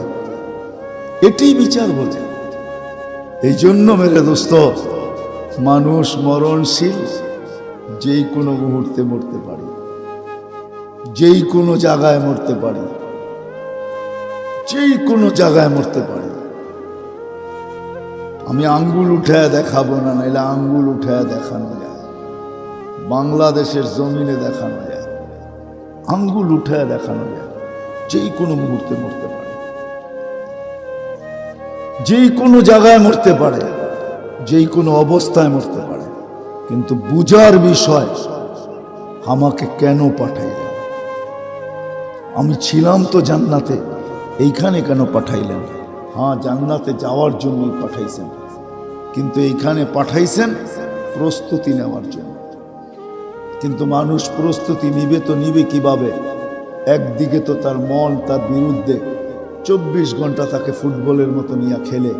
এটাই বিচার বলে। এই জন্য মেরে দোস্ত, মানুষ মরণশীল, যেই কোনো মুহূর্তে মরতে পারে, যেই কোনো জায়গায় মরতে পারে, যেই কোনো জায়গায় মরতে পারে। আমি আঙ্গুল উঠায় দেখাবো না, নাইলে আঙ্গুল উঠায় দেখানো যায়, বাংলাদেশের জমিনে দেখানো যায়, আঙ্গুল উঠায় দেখানো যায়। যেই কোনো মুহূর্তে মরতে পারে, যেই কোনো জায়গায় মরতে পারে, যেই কোনো অবস্থায় মরতে পারে। কিন্তু বুঝার বিষয়, আমাকে কেন পাঠাইলেন? আমি ছিলাম তো জান্নাতে, এইখানে কেন পাঠাইলেন? হ্যাঁ, জান্নাতে যাওয়ার জন্যই পাঠাইছেন, কিন্তু এইখানে পাঠাইছেন প্রস্তুতি নেওয়ার জন্য। কিন্তু মানুষ প্রস্তুতি নিবে তো নিবে কিভাবে? একদিকে তো তার মন তার বিরুদ্ধে, 24 ঘন্টা তাকে ফুটবলের মতো নিয়ে খেলে,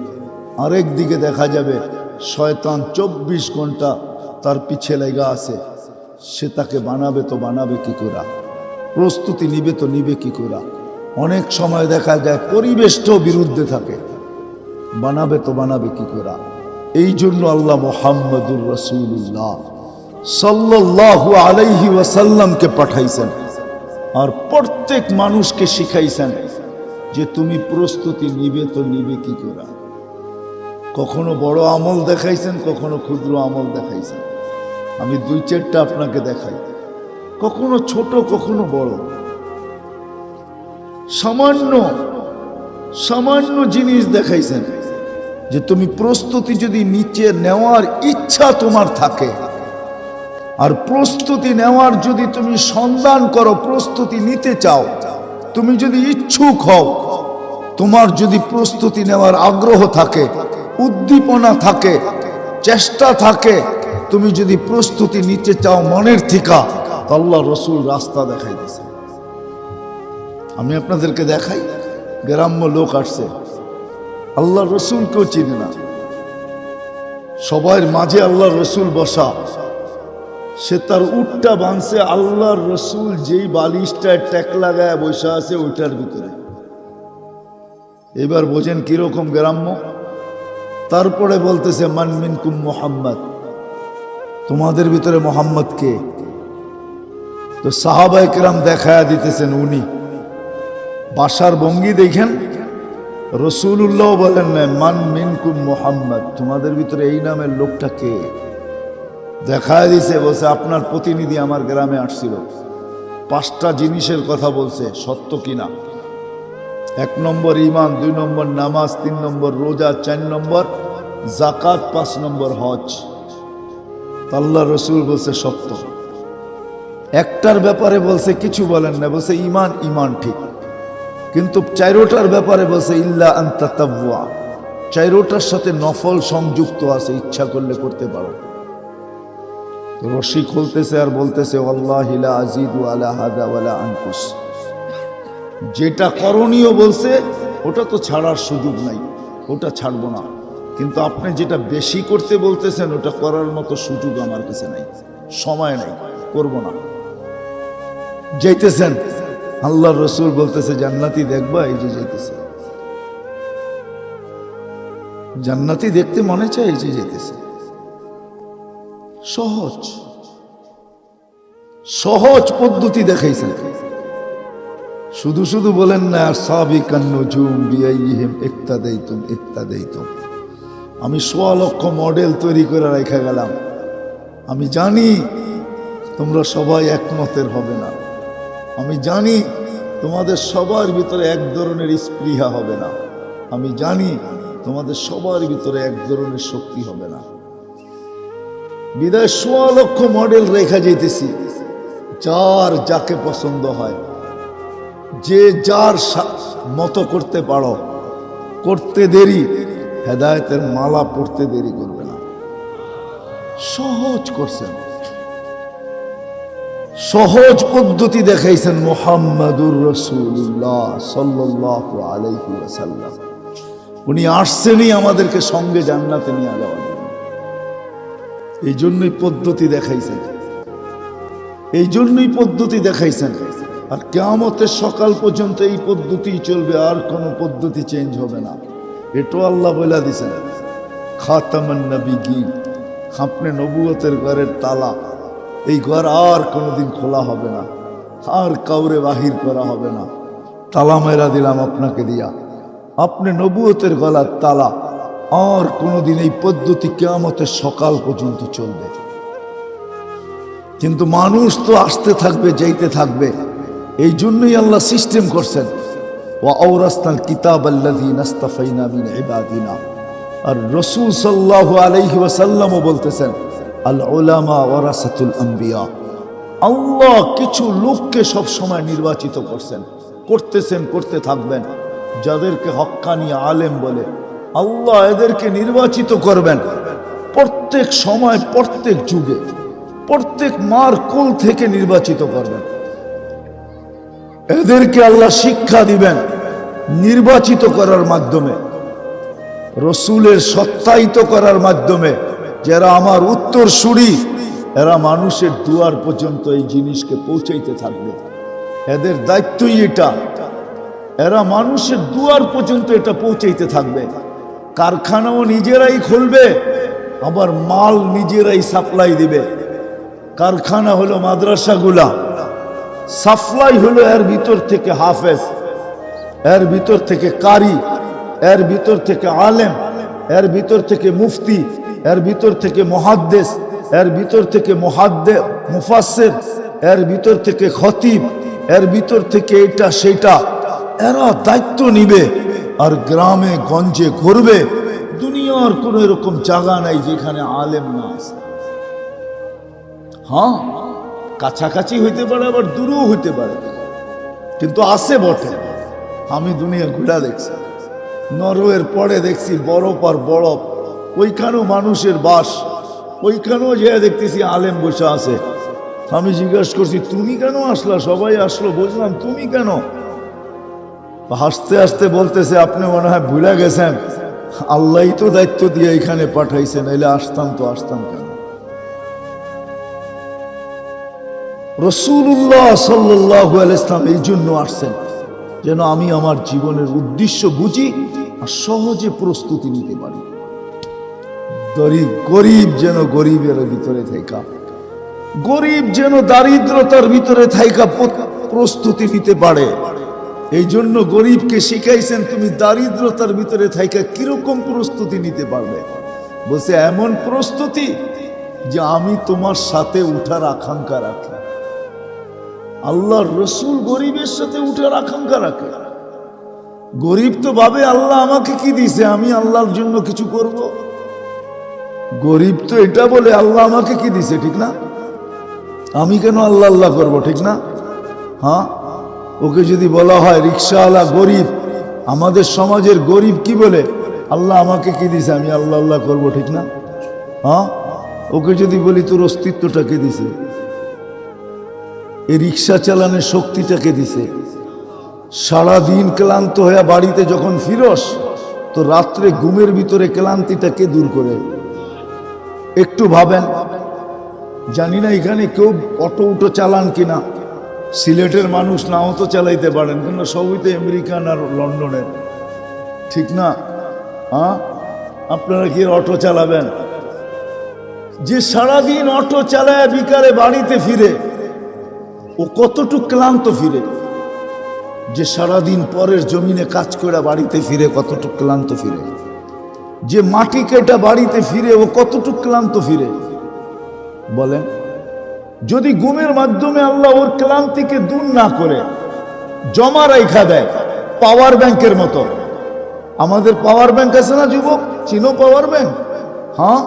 আরেক দিকে দেখা যাবে শয়তান 24 ঘন্টা তার পিছে লেগা আছে। সে তাকে বানাবে তো বানাবে কি করে? প্রস্তুতি নিবে তো নিবে কি করে? অনেক সময় দেখা যায় পরিবেশটাও বিরুদ্ধে থাকে, বানাবে তো বানাবে কি করে? এই জন্য আল্লাহ মুহাম্মদুর রাসূলুল্লাহ সাল্লাল্লাহু আলাইহি ওয়াসাল্লামকে পাঠাইছেন, আর প্রত্যেক মানুষকে শিখাইছেন যে তুমি প্রস্তুতি নিবে তো নিবে কি করে। কখনো বড় আমল দেখাইছেন, কখনো ক্ষুদ্র আমল দেখাইছেন। আমি 2-4টা আপনাকে দেখাই, কখনো ছোট কখনো বড়। সামান্য সামান্য জিনিস দেখাইছেন যে তুমি প্রস্তুতি যদি নিচে নেওয়ার ইচ্ছা তোমার থাকে, আর প্রস্তুতি নেওয়ার যদি তুমি সন্ধান করো, প্রস্তুতি নিতে চাও, তুমি যদি ইচ্ছুক হও, তোমার যদি প্রস্তুতি নেওয়ার আগ্রহ থাকে, উদ্দীপনা থাকে, চেষ্টা থাকে, তুমি যদি প্রস্তুতি নিতে চাও মনের থেকে, আল্লাহ রসুল রাস্তা দেখাই দিয়েছে। আমি আপনাদেরকে দেখাই, গ্রাম্য লোক আসছে, আল্লাহ রসুলকেও চিনে না, সবার মাঝে আল্লাহ রসুল বসা, সে তার উটটা বাঁধছে, আল্লাহর রসুল যেই বালিশটায় ট্যাক লাগায় বসে আছে ওইটার ভিতরে। এবার বোঝেন কিরকম গ্রাম্য। তারপরে বলতেছে মান মিনকুম মুহাম্মদ, তোমাদের ভিতরে মোহাম্মদ কে? তো সাহাবায়ে কেরাম দেখায়া দিতেছেন উনি। বাসার ভঙ্গি দেখেন, রসুল্লাহ বলেন না মান মিনকুম মুহাম্মদ, তোমাদের ভিতরে এই নামের লোকটা কে? দেখায় দিছে, বলছে আপনার প্রতিনিধি আমার গ্রামে আসছিল, 5টা জিনিসের কথা বলছে, সত্য কিনা। 1 নম্বর ঈমান, 2 নম্বর নামাজ, 3 নম্বর রোজা, 4 নম্বর যাকাত, 5 নম্বর হজ। আল্লাহ রসুল বলছে সত্য। একটার ব্যাপারে বলছে কিছু বলেন না, বলছে ঈমান, ঈমান ঠিক, কিন্তু 4টার ব্যাপারে বলছে ইল্লা আন তাতাওয়া, 4টার সাথে নফল সংযুক্ত আছে, ইচ্ছা করলে করতে পারো। রশি খুলতেছে আর বলতেছে ওয়াল্লাহি লা আযীদু আলা হাদা ওয়ালা আনকুস, যেটা করণীয় বলছে ওটা তো ছাড়ার সুযোগ নাই, ওটা ছাড়বো না, কিন্তু আপনি যেটা বেশি করতে বলতেছেন ওটা করার মতো সুযোগ আমার কাছে নাই, সময় নাই, করব না। যাইতেছেন, আল্লাহ রসুল বলতেছে জান্নাতি দেখবা, এই যে যাইতেছে, জান্নাতি দেখতে মনে চায়, এই যে যাইতেছে। সহজ সহজ পদ্ধতি দেখাইছেন। শুধু শুধু বলেন না সাবিকান নুজুম বিআইহিম ইক্তাদাইতুম ইক্তাদাইতুম। আমি 1.5 লক্ষ মডেল তৈরি করে রেখে গেলাম। আমি জানি তোমরা সবাই একমতের হবে না, আমি জানি তোমাদের সবার ভিতরে এক ধরনের স্পৃহা হবে না, আমি জানি তোমাদের সবার ভিতরে এক ধরনের শক্তি হবে না, বিদায় ১৬ লক্ষ মডেল রেখা যেতেছি, যার যাকে পছন্দ হয়, যে যার মতো করতে পারো, করতে দেরি, হেদায়েতের মালা পড়তে দেরি করবে না। সহজ করছেন, সহজ পদ্ধতি দেখাইছেন মুহাম্মাদুর রাসূলুল্লাহ সাল্লাল্লাহু আলাইহি ওয়াসাল্লাম। উনি আসছেনই আমাদেরকে সঙ্গে জান্নাতে নিয়ে যাওয়ার জন্য। এই জন্যই পদ্ধতি দেখাইছেন, এই জন্যই পদ্ধতি দেখাইছেন। আর কিয়ামতের সকাল পর্যন্ত এই পদ্ধতি চলবে, আর কোনো পদ্ধতি চেঞ্জ হবে না। এটাও আল্লাহ বলে দিয়েছেন, খাতামান নবিয়্যিন, আপনি নবুয়তের ঘরের তালা, এই ঘর আর কোনোদিন খোলা হবে না, আর কাউরে বাহির করা হবে না। তালা মেরা দিলাম আপনাকে দিয়া, আপনি নবুয়তের গলার তালা, আর কোনোদিন এই পদ্ধতি কিয়ামতের সকাল পর্যন্ত চলবে। কিন্তু মানুষ তো আসতে থাকবে, যাইতে থাকবে। এই জন্যই আল্লাহ সিস্টেম করছেন, ওয়া আওরাসনাল কিতাবাল্লাযীনা ইসতাফাইনা মিন ইবাদিনা। আর রাসূল সাল্লাল্লাহু আলাইহি ওয়াসাল্লামও বলতেছেন, আল উলামা ওয়ারাসাতুল আম্বিয়া। আল্লাহ কিছু লোককে সব সময় নির্বাচিত করছেন, করতেছেন, করতে থাকবেন, যাদেরকে হক্কানি আলেম বলে। আল্লাহ এদেরকে নির্বাচিত করবেন প্রত্যেক সময়, প্রত্যেক যুগে, প্রত্যেক মার কোল থেকে নির্বাচিত করবেন। এদেরকে আল্লাহ শিক্ষা দিবেন নির্বাচিত করার মাধ্যমে, রসুলের সত্যায়িত করার মাধ্যমে। যারা আমার উত্তরসূরি, এরা মানুষের দুয়ার পর্যন্ত এই জিনিসকে পৌঁছাইতে থাকবে। এদের দায়িত্বই এটা, এরা মানুষের দুয়ার পর্যন্ত এটা পৌঁছাইতে থাকবে। কারখানাও নিজেরাই খুলবে, আবার মাল নিজেরাই সাপ্লাই দিবে। কারখানা হলো মাদ্রাসাগুলা, সাপ্লাই হলো এর ভিতর থেকে হাফেজ, এর ভিতর থেকে কারি, এর ভিতর থেকে আলেম, এর ভিতর থেকে মুফতি, এর ভিতর থেকে মুহাদ্দিস, এর ভিতর থেকে মুফাসসির, এর ভিতর থেকে খতিব, এর ভিতর থেকে এটা সেটা। এরা দায়িত্ব নিবে আর গ্রামে গঞ্জে ঘুরবে। দুনিয়ার কোন এরকম জায়গা নাই যেখানে আলেম না আছে। হ্যাঁ, কাছাকাছি হইতে পারে, আবার দূরেও হইতে পারে, কিন্তু আছে বটে। আমি দুনিয়া ঘুরা দেখছি, নরওয়ের পরে দেখছি বরফ আর বরফ, ওইখানেও মানুষের বাস, ওইখানেও যে দেখতেছি আলেম বসে আছে। আমি জিজ্ঞাসা করছি, তুমি কেন আসলা? সবাই আসলো, বুঝলাম, তুমি কেন? হাসতে হাসতে বলতেছে, আপনি মনে হয় ভুলে গেছেন, আল্লাহই তো দায়িত্ব দিয়ে এখানে পাঠাইছেন, এলে আসতাম তো আসতাম কেন? রাসূলুল্লাহ সাল্লাল্লাহু আলাইহি ওয়াসাল্লাম এই জন্য আসছেন, যেন আমি আমার জীবনের উদ্দেশ্য বুঝি আর সহজে প্রস্তুতি নিতে পারি। গরিব যেন গরিবের ভিতরে থাকা, গরিব যেন দারিদ্রতার ভিতরে থাকা প্রস্তুতি নিতে পারে। এই জন্য গরিবকে শিখাইছেন, তুমি দারিদ্রতার ভিতরে থাকা কিরকম প্রস্তুতি নিতে পারবে। বলছে, এমন প্রস্তুতি যে আমি তোমার সাথে উঠার আকাঙ্ক্ষা রাখি। আল্লাহর রসুল গরিবের সাথে উঠার আকাঙ্ক্ষা রাখে। গরিব তো ভাবে, আল্লাহ আমাকে কি দিছে, আমি আল্লাহর জন্য কিছু করব। গরিব তো এটা বলে, আল্লাহ আমাকে কি দিছে, ঠিক না? আমি কেন আল্লাহ আল্লাহ করবো, ঠিক না? হ্যাঁ, ওকে যদি বলা হয় রিক্সাওয়ালা গরিব, আমাদের সমাজের গরিব কি বলে, আল্লাহ আমাকে কি দিছে, আমি আল্লাহ আল্লাহ করবো, ঠিক না? হ্যাঁ, ওকে যদি বলি তোর অস্তিত্বটা কে দিছে, এই রিক্সা চালানোর শক্তিটাকে দিছে। সারাদিন ক্লান্ত হয়ে বাড়িতে যখন ফিরস, তো রাত্রে ঘুমের ভিতরে ক্লান্তিটা কে দূর করে? একটু ভাবেন। জানি না এখানে কেউ অটো উটো চালান কিনা, সিলেটের মানুষ নাও তো চালাইতে পারেন, কিন্তু সবই তো আমেরিকান আর লন্ডনের, ঠিক না? হ্যাঁ, আপনারা কি অটো চালাবেন? যে সারাদিন অটো চালায় বিকালে বাড়িতে ফিরে, ও কতটুক ক্লান্ত ফিরে? যে সারাদিন পরের জমিনে কাজ করে বাড়িতে ফিরে, কতটুক ক্লান্ত ফিরে? যে মাটি কেটে বাড়িতে ফিরে, ও কতটুক ক্লান্ত ফিরে? বলেন। যদি ঘুমের মাধ্যমে আল্লাহ ওর ক্লান্তিকে দূর না করে জমা রাখা দেয়, পাওয়ার ব্যাংকের মতো। আমাদের পাওয়ার ব্যাংক আছে না যুবক, চিনো পাওয়ার ব্যাংক? হ্যাঁ,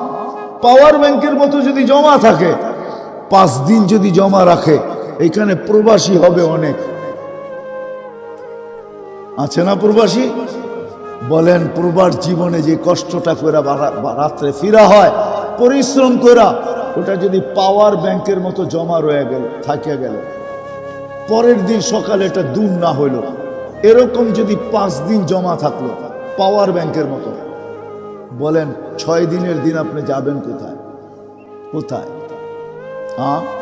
পাওয়ার ব্যাংকের মতো যদি জমা থাকে, 5 দিন যদি জমা রাখে, এখানে প্রবাসী হবে অনেক। আছে না প্রবাসী? বলেন, প্রবাস জীবনে যে কষ্টটা করে রাত্রে ফিরা হয় পরিশ্রম করা, ওটা যদি পাওয়ার ব্যাংকের মতো জমা রয়ে গেল, থাকিয়া গেল, পরের দিন সকালে এটা দূর না হইল, এরকম যদি 5 দিন জমা থাকলো পাওয়ার ব্যাংকের মতো, বলেন 6 দিনের দিন আপনি যাবেন কোথায়? কোথায়?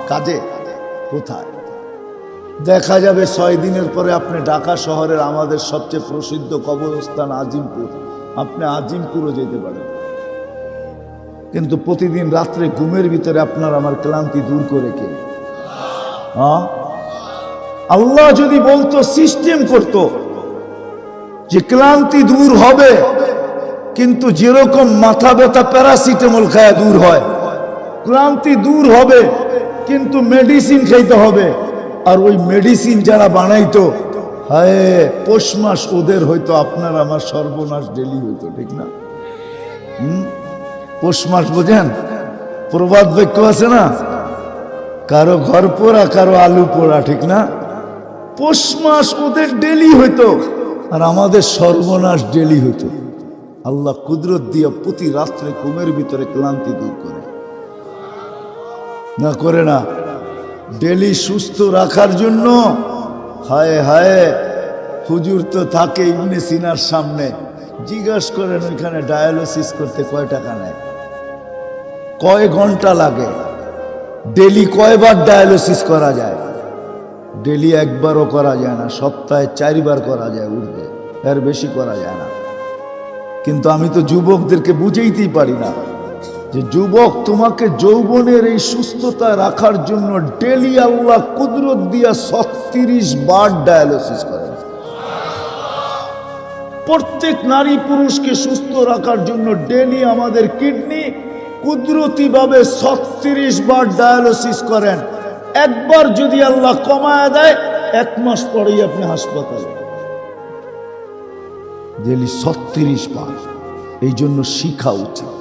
কাজে? কোথায়? দেখা যাবে 6 দিনের পরে আপনি ঢাকা শহরের আমাদের সবচেয়ে প্রসিদ্ধ কবরস্থান আজিমপুর, আপনি আজিমপুরও যেতে পারেন, কিন্তু প্রতিদিন রাত্রে ঘুমের ভিতরে আপনার আমার ক্লান্তি দূর করে কে? আল্লাহ যদি বলতো, সিস্টেম করত যে ক্লান্তি দূর হবে, কিন্তু যেরকম মাথা ব্যথা প্যারাসিটামল খায়া দূর হয়, ক্লান্তি দূর হবে কিন্তু মেডিসিন খাইতে হবে। আর ওই মেডিসিন যারা বানাইতো, হায় পৌষ মাস ওদের হয়তো, আপনার আমার সর্বনাশ ডেলি হইতো, ঠিক না? পৌষ মাস বোঝেন? প্রবাদ বাক্য আছে না, কারো ঘর পোড়া কারো আলু পোড়া, ঠিক না? পৌষ মাস ওদের ডেলি হইতো আর আমাদের সর্বনাশ ডেলি হইতো। আল্লাহ কুদরত দিয়ে প্রতি রাত্রে ঘুমের ভিতরে ক্লান্তি দূর করে, না করে না? ডেলি সুস্থ রাখার জন্য হায় হায়, হুজুর তো থাকে ইবনে সিনার সামনে, জিজ্ঞাসা করেন ওইখানে ডায়ালিসিস করতে কয় টাকা নেয়, কয় ঘন্টা লাগে, ডেলি কয়বার ডায়ালিসিস করা যায়? ডেলি একবারও করা যায় না, সপ্তাহে 4 বার করা যায়, উঠবে, এর বেশি করা যায় না। কিন্তু আমি তো যুবকদেরকে বুঝাইতেই পারি না যে যুবক, তোমাকে যৌবনের এই সুস্থতা রাখার জন্য ডেলি আল্লাহ কুদরত দিয়া 36 বার ডায়ালিসিস করে। প্রত্যেক নারী পুরুষকে সুস্থ রাখার জন্য ডেলি আমাদের কিডনি কুদরতি ভাবে 36 বার ডায়ালিসিস করেন। একবার যদি আল্লাহ কমায় দেয়, 1 মাস পরেই আপনি হাসপাতালে। ডেলি 36 বার। এই জন্য শিখা উচিত,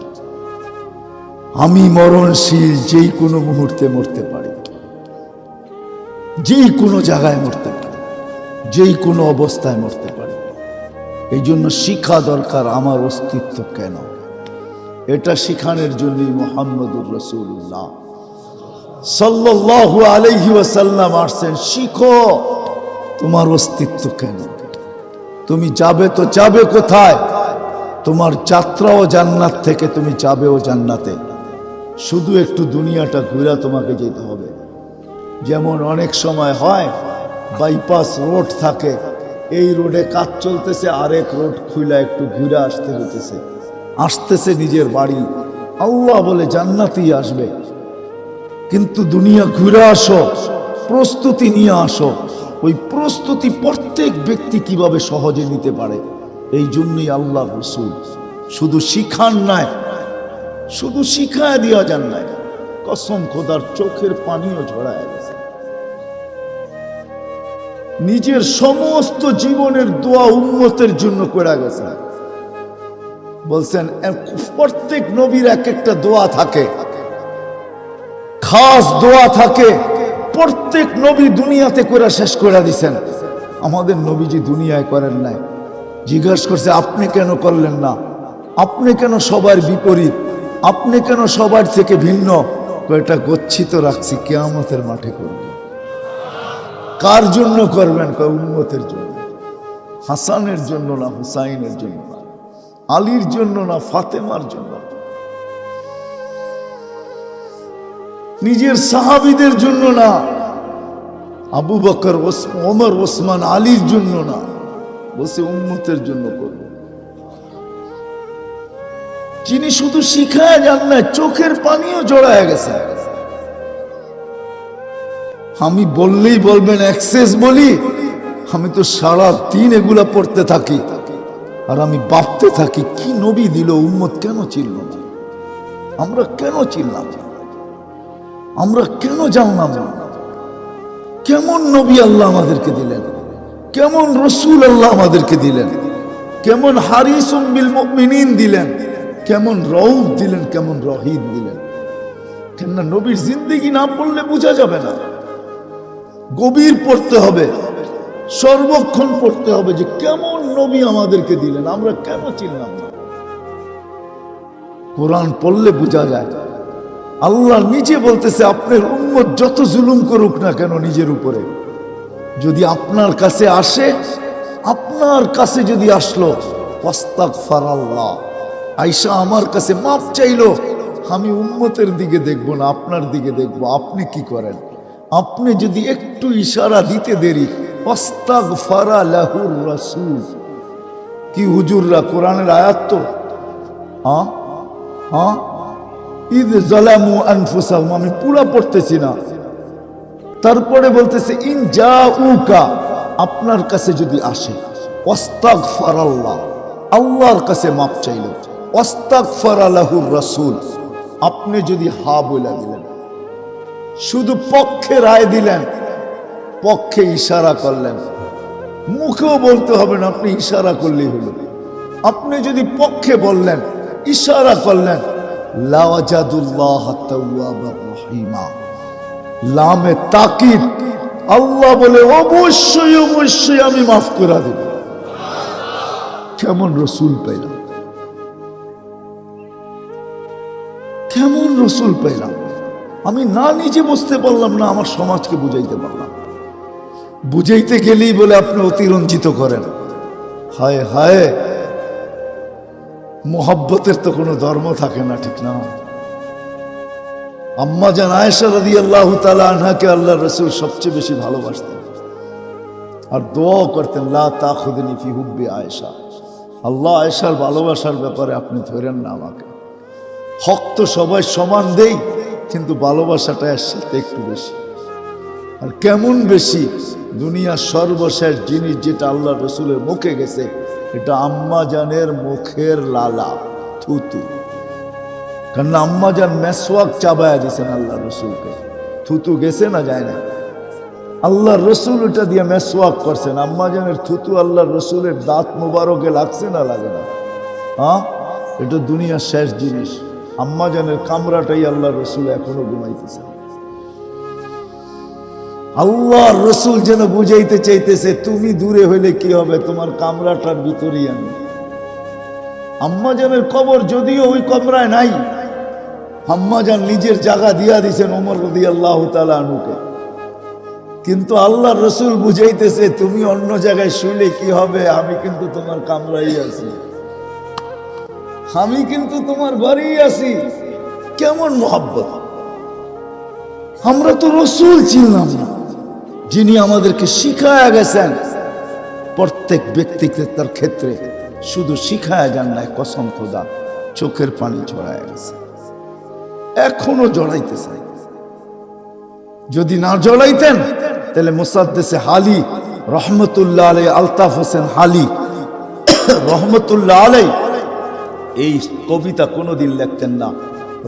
আমি মরণশীল, যেই কোনো মুহূর্তে মরতে পারি, যেই কোনো জায়গায় মরতে পারি, যেই কোনো অবস্থায় মরতে পারি। এই জন্য শিখা দরকার আমার অস্তিত্ব কেন। এটা শিখানোর জন্যই মুহাম্মদুর রাসূলুল্লাহ সাল্লাল্লাহু আলাইহি ওয়াসাল্লাম আসছেন, শিখো তোমার অস্তিত্ব কেন। তুমি যাবে তো যাবে কোথায়? তোমার যাত্রাও জান্নাত থেকে, তুমি যাবেও জান্নাতে। শুধু একটু দুনিয়াটা ঘুরে তোমাকে যেতে হবে। যেমন অনেক সময় হয় বাইপাস রোড থাকে, এই রোডে কাজ চলতেছে, আরেক রোড খুলে একটু ঘুরে আসতে হইতেছে, আসতেছে নিজের বাড়ি। আল্লাহ বলে জান্নাতেই আসবে, কিন্তু দুনিয়া ঘুরে আসো, প্রস্তুতি নিয়ে আসো। ওই প্রস্তুতি প্রত্যেক ব্যক্তি কিভাবে সহজে নিতে পারে, এই জন্যই আল্লাহ রাসূল শুধু শিখান নাই, শুধু শিখায় দেওয়া যান নাই, কসম খোদার চোখের পানিও ঝরায় গেছে। নিজের সমস্ত জীবনের দোয়া উম্মতের জন্য করে গেছে। বলছেন প্রত্যেক নবীর এক একটা দোয়া থাকে, খাস দোয়া থাকে, প্রত্যেক নবী দুনিয়াতে করে শেষ করে দিছেন। আমাদের নবীজি দুনিয়ায় করেন নাই। জিজ্ঞাসা করছে, আপনি কেন করলেন না? আপনি কেন সবার বিপরীত? আপনি কেন সবার থেকে ভিন্ন? এটা গচ্ছিত রাখছি, কিয়ামতের মাঠে করবেন। কার জন্য করবেন? উম্মতের জন্য। হাসানের জন্য না, হুসাইনের জন্য না, আলীর জন্য না, ফাতেমার জন্য, নিজের সাহাবীদের জন্য না, আবু বকর, ওমর, ওসমান, আলীর জন্য না, বসে উম্মতের জন্য করবে। যিনি শুধু শিখায় যান না, চোখের পানিও জড়ায় গেছে। আমি বললেই বলবেন এক্সেস বলি, আমি তো সারা দিন এগুলা পড়তে থাকি, আর আমি ভাবতে থাকি কি নবী দিল, উম্মত কেন চিনল না? আমরা কেন চিনলাম? আমরা কেন জানলাম না? কেমন নবী আল্লাহ আমাদেরকে দিলেন, কেমন রসুল আল্লাহ আমাদেরকে দিলেন, কেমন হারিসুম বিল মুমিনিন দিলেন, কেমন রউফ দিলেন, কেমন রহিম দিলেন। কেননা নবীর জিন্দেগি না পড়লে বোঝা যাবে না, গভীর পড়তে হবে, সর্বক্ষণ পড়তে হবে যে কেমন নবী আমাদেরকে দিলেন, আমরা কেন চিনলাম না। কোরআন পড়লে বোঝা যায়। আল্লাহ নিজে বলতেছে আপনার উম্মত যত জুলুম করুক না কেন নিজের উপরে, যদি আপনার কাছে আসে, আপনার কাছে যদি আসলো, আস্তাগফারাল্লাহ, আয়েশা আমার কাছে মাফ চাইলো, আমি উম্মতের দিকে দেখব না, আপনার দিকে দেখব আপনি কি করেন। আপনি যদি একটু ইশারা দিতে দেরি, আস্তাগফারা লাহুর রাসূল। কি হুজুররা, কোরআনের আয়াত তো, হ্যাঁ হ্যাঁ, ইদ জালামু আনফুসাহুম, আমি পুরা পড়তেছি না। তারপরে বলতেছে ইন জাউকা, আপনার কাছে যদি আসে, আস্তাগফারাল্লাহ, আল্লাহর কাছে মাপ চাইল, আস্তাগফারা লাহুর রাসূল, আপনি যদি হা বলে দিলেন, শুধু পক্ষে রায় দিলেন, পক্ষে ইশারা করলেন, মুখেও বলতে হবে না, আপনি ইশারা করলেই হলো। আপনি যদি পক্ষে বললেন, ইশারা করলেন, লাওয়াজাদুল্লাহ তাওয়াবার রহিমা, লামে তাকিদ, আল্লাহ বলে অবশ্যই অবশ্যই আমি মাফ করে দেব। কেমন রসুল পেলাম, কেমন রসুল পেলাম। আমি না নিজে বুঝতে পারলাম না, আমার সমাজকে বুঝাইতে পারলাম। বুঝাইতে গেলেই বলে আপনি অতিরঞ্জিত করেন। হায় হায়, মোহাব্বতের তো কোনো ধর্ম থাকে না, ঠিক না? আম্মা জান আয়েশা রাদিয়াল্লাহু তাআলা আনহাকে আল্লাহ রাসূল সবচেয়ে বেশি ভালোবাসতেন আর দোয়া করতেন, লা তাখুযনি ফি হুব্বি আয়েশা, আল্লাহ আয়েশার ভালোবাসার ব্যাপারে আপনি ধরেন না আমাকে। হক তো সবাই সমান দেই, কিন্তু ভালোবাসাটা এর সাথে একটু বেশি। আর কেমন বেশি, দুনিয়ার সর্বশেষ জিনিস যেটা আল্লাহ রসুলের মুখে গেছে, এটা আম্মা জানের মুখের লালা, থুতু। কারণ আম্মা জান মেসওয়াক চাবায়া দিয়েছেন আল্লাহ রসুলকে, থুতু গেছে না যায় না, আল্লাহ রসুল ওটা দিয়ে মেসওয়াক করছেন। আম্মা জানের থুতু আল্লাহ রসুলের দাঁত মুবারকে লাগছে না লাগে না? হ্যাঁ, এটা দুনিয়ার শেষ জিনিস। আম্মা জানের কামরাটাই আল্লাহ রসুল এখনো ঘুমাইতেছেন। আল্লাহ রসুল যেন বুঝাইতে চাইতেছে, তুমি দূরে হইলে কি হবে, তোমার কামরাটার ভিতরেই আমি। আম্মা জানের কবর যদিও ওই কমরায় নাই, আম্মা জান নিজের জায়গা দিয়া দিছেন ওমর রাদিয়াল্লাহু তাআলা আনহুকে, কিন্তু আল্লাহ রসুল বুঝাইতেছে, তুমি অন্য জায়গায় শুইলে কি হবে, আমি কিন্তু তোমার কামরাই আছি, আমি কিন্তু তোমার ঘরেই আছি। কেমন মোহাব্বত! আমরা তো রসুল চিনলাম না, যিনি আমাদেরকে শিখায়া গেছেন। প্রত্যেক ব্যক্তিকে তার ক্ষেত্রে শুধু শিখায়া যান নাই, কসম খোদা চোখের পানি ঝরায় গেছে, এখনো জড়াইতেছে। যদি না জড়াইতেন তাহলে মুসাদ্দেসে হালি রহমতুল্লাহ আলাই, আলতাফ হোসেন হালি রহমতুল্লাহ আলাই এই কবিতা কোনোদিন লিখতেন না,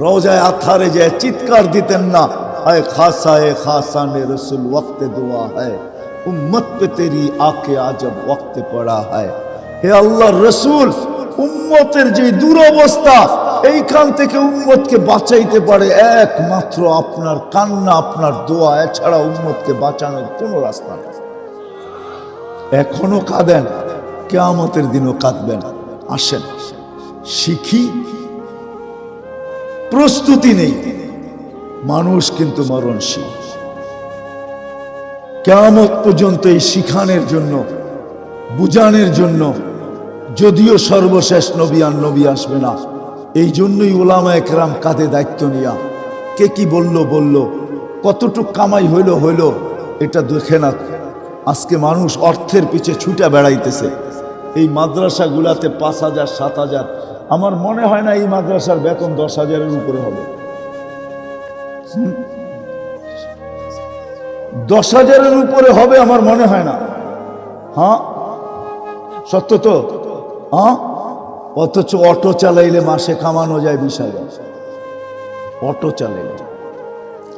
রওজায়ে আতহারে যায় চিৎকার দিতেন না, আয় খাসায়ে খাসানে রসুল ওয়াক্তে দোয়া হ্যায়, উম্মত পে তেরি আকে আজব ওয়াক্তে পড়া হয়। হে আল্লাহর রসুল, উম্মতের যে দুরবস্থা, এইখান থেকে উম্মতকে বাঁচাইতে পারে একমাত্র আপনার কান্না, আপনার দোয়া, এছাড়া উম্মতকে বাঁচানোর কোনো রাস্তা নেই। এখনো কাঁদেন, কিয়ামতের দিনও কাঁদবেন। আসেন শিখি, প্রস্তুতি নেই, মানুষ কিন্তু মরণশীল। কিয়ামত পর্যন্ত এই শিখানের জন্য, বুঝানোর জন্য, যদিও সর্বশেষ নবী আর নবী আসবে না, এই জন্যই উলামায়ে কেরাম কাঁধে দায়িত্ব নিয়া, কে কি বলল বলল, কতটুক কামাই হইল হইল, এটা দেখে না। আজকে মানুষ অর্থের পিছে ছুটে বেড়াইতেছে। এই মাদ্রাসাগুলাতে 5,000 7,000, আমার মনে হয় না এই মাদ্রাসার বেতন 10,000-এর উপরে হবে। 10,000-এর উপরে হবে আমার মনে হয় না। হ্যাঁ সত্য তো? হ্যাঁ, অথচ অটো চালাইলে মাসে কামানো যায় 20,000। অটো চালাইলে,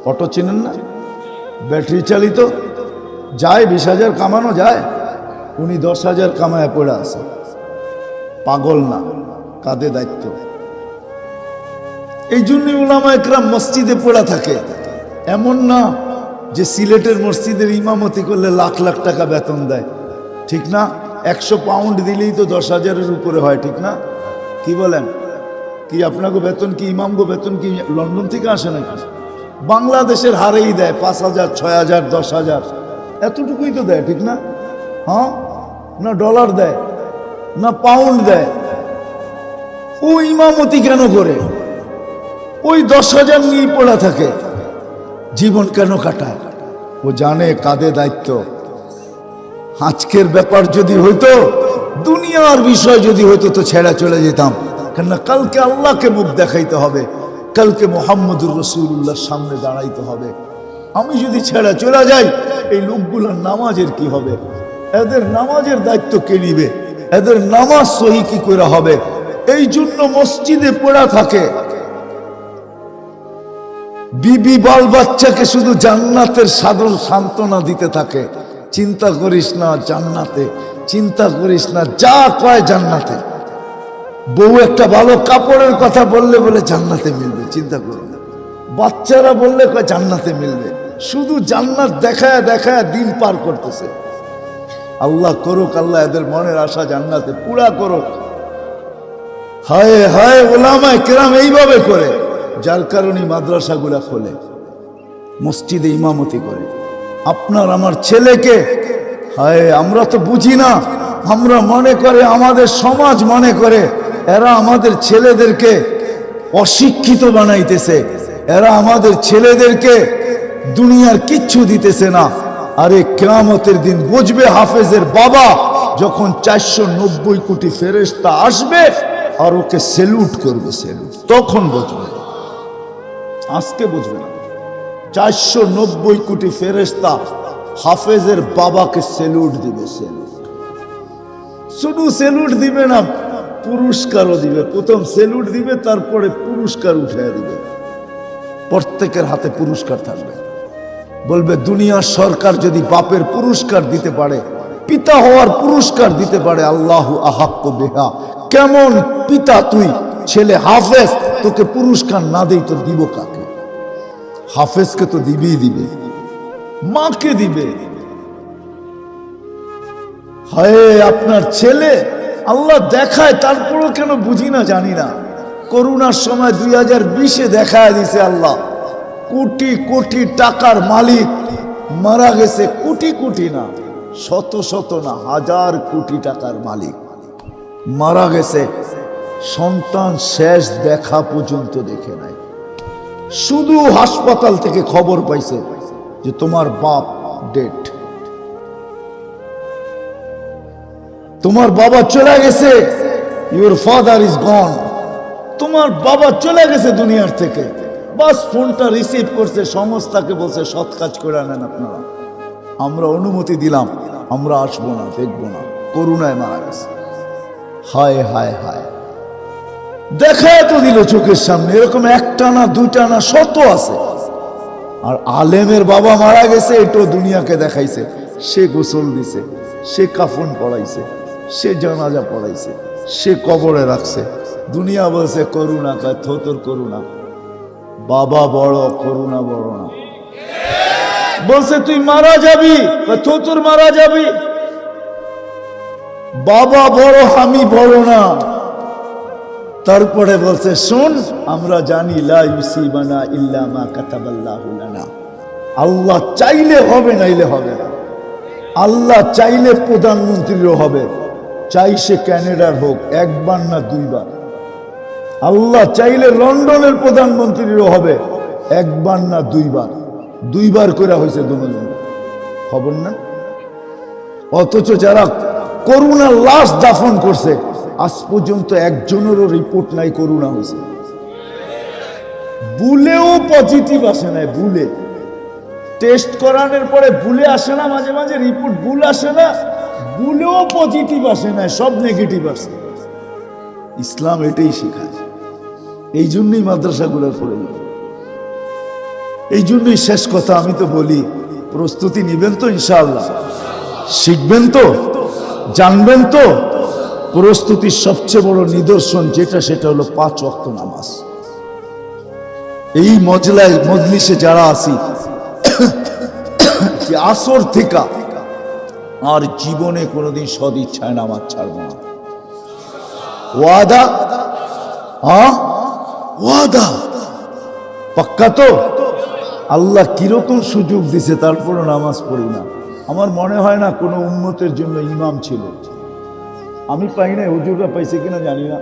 অটো চিনেন না, ব্যাটারি চালিত, যায় 20,000 কামানো যায়। উনি 10,000 কামায় পড়ে আছে। পাগল না, কাঁধে দায়িত্ব। এই জন্যই উলামা একরাম মসজিদে পড়া থাকে। এমন না যে সিলেটের মসজিদের ইমামতি করলে লাখ লাখ টাকা বেতন দেয়, ঠিক না? 100 পাউন্ড দিলেই তো 10,000-এর উপরে হয়, ঠিক না? কি বলেন? কি আপনাকে বেতন কি, ইমামগো বেতন কি লন্ডন থেকে আসে নাকি? বাংলাদেশের হারেই দেয় 5,000, 6,000, 10,000, এতটুকুই তো দেয়, ঠিক না? হ্যাঁ, না ডলার দেয় না পাউন্ড দেয়। ও ইমামতি কেন করে? ওই 10,000 নিয়ে পড়া থাকে, জীবন কেন কাটায়? ও জানে কাঁধে দায়িত্ব। আজকের ব্যাপার যদি হইতো, দুনিয়ার বিষয় যদি হইতো তো ছেড়ে চলে যেতাম, কেননা কালকে আল্লাহকে মুখ দেখাইতে হবে, কালকে মুহাম্মদুর রাসূলুল্লাহর সামনে দাঁড়াইতে হবে। আমি যদি ছেড়ে চলে যাই, এই লোকগুলোর নামাজের কি হবে? এদের নামাজের দায়িত্ব কে নিবে? এদের নামাজ সহি কি করে হবে? এই জন্য মসজিদে পড়া থাকে। বিবি বাল বাচ্চাকে শুধু জান্নাতের সাদর সান্ত্বনা দিতে থাকে, চিন্তা করিস না জান্নাতে, চিন্তা করিস না, যা কয় জান্নাতে। বউ একটা ভালো কাপড়ের কথা বললে বলে জান্নাতে মিলবে, চিন্তা করো না। বাচ্চারা বললে কয় জান্নাতে মিলবে, শুধু জান্নাত দেখায় দেখায় দিন পার করতেছে। আল্লাহ করুক, আল্লাহ এদের মনের আশা জান্নাতে পুরা করুক। হায় হায়, উলামায়ে কেরাম এইভাবে করে, যার কারণে মাদ্রাসাগুলা খোলে, মসজিদে ইমামতি করে। আপনার আমার ছেলেকে, হায় আমরা তো বুঝি না, আমরা মনে করে, আমাদের সমাজ মনে করে এরা আমাদের ছেলেদেরকে অশিক্ষিত বানাইতেছে, এরা আমাদের ছেলেদেরকে দুনিয়ার কিচ্ছু দিতেছে না। আরে কিয়ামতের দিন বুঝবে হাফেজের বাবা যখন 490 কোটি ফেরেশতা আসবে আর ওকে সেলুট করবে, সেলুট, তখন বুঝবে। আজকে বুঝবে না। 490 কোটি ফেরেশতা হাফেজের বাবাকে সেলুট দিবে, সেলুট। শুধু সেলুট দিবে না, পুরস্কারও দিবে। প্রথম সেলুট দিবে, তারপরে পুরস্কার উঠিয়ে দিবে। প্রত্যেকের হাতে পুরস্কার থাকবে। বলবে দুনিয়ার সরকার যদি বাপের পুরস্কার দিতে পারে, পিতা হওয়ার পুরস্কার দিতে পারে, আল্লাহু আহাক্কু বিহা। কেমন পিতা তুই, ছেলে হাফেজ, তোকে পুরস্কার না দেই তো দিব কাকে? হাফেজকে তো দিবেই দিবে, মাকে দিবে। হায় আপনার ছেলে আল্লাহ দেখায়, তারপরও কেন বুঝি না, জানি না। করোনার সময় 2020-এ দেখায় দিছে আল্লাহ, কোটি কোটি টাকার মালিক মারা গেছে। কোটি কোটি না, শত শত না, হাজার কোটি টাকার মালিক মারা গেছে। সন্তান শেষ দেখা পর্যন্ত দেখে নাই, শুধু হাসপাতাল থেকে খবর পাইছে যে তোমার বাপ ডেড, তোমার বাবা চলে গেছে, ইউর ফাদার ইজ গন, তোমার বাবা চলে গেছে দুনিয়ার থেকে। বাস ফোনটা রিসিভ করছে, সংস্থাকে বলছে সৎ কাজ করে আনেন আপনারা, আমরা অনুমতি দিলাম, আমরা আসবো না, দেখবো না, করুণায় মারা গেছে। হায় হায় হায়, দেখায় তো দিল চোখের সামনে। এরকম একটা না, দুইটা না, শত আছে। আর আলেমের বাবা মারা গেছে, এটাও দুনিয়াকে দেখাইছে। সে গোসল দিছে, সে কাফন পড়াইছে, সে জানাজা পড়াইছে, সে কবরে রাখছে। দুনিয়া বলছে করুণা, কয় থোতর করুণা, বাবা বড়, করুণা বড় না। বলছে তুই মারা যাবি, থোতর মারা যাবি, বাবা বড়, আমি বড় না। তারপরে বলছে শোন, আমরা জানি লা ইউসিবানা ইল্লা মা কাতাবাল্লাহু লানা, আল্লাহ চাইলে হবে, নাইলে হবে না। আল্লাহ চাইলে প্রধানমন্ত্রীরও হবে, চাই সে ক্যানাডার হোক, একবার না দুইবার। আল্লাহ চাইলে লন্ডনের প্রধানমন্ত্রীরও হবে, একবার না দুইবার। দুইবার করে হয়েছে দুজন, খবর না? অথচ যারা করুণার লাশ দাফন করছে, আজ পর্যন্ত একজনেরও রিপোর্ট নাই করুণা হয়েছে। বুলেও পজিটিভ আসে না, বুলে টেস্ট করানোর পরে বুলে আসে না, মাঝে মাঝে রিপোর্ট ভুল আসে না, বুলেও পজিটিভ আসে না, সব নেগেটিভ আসে। ইসলাম এটাই শেখায়। এই জন্যই মাদ্রাসাগুলোর প্রয়োজন। এই জন্যই শেষ কথা আমি তো বলি, প্রস্তুতি নিবেন তো ইনশাআল্লাহ, শিখবেন তো, জানবেন তো। প্রস্তুতির সবচেয়ে বড় নিদর্শন যেটা, সেটা হলো 5 ওয়াক্ত নামাজ। এই মজলিসে যারা আছি, যে আসর থেকে আর জীবনে কোনোদিন সদ ইচ্ছায় নামাজ ছাড়বো না। ওয়াদা? ওয়াদা পাক্কা তো? আল্লাহ কিরকম সুযোগ দিছে, তারপরও নামাজ পড়ি না। আমার মনে হয় না কোনো উম্মতের জন্য ইমাম ছিল। আমি পাই না, হুজুররা পাইছে কিনা জানি না।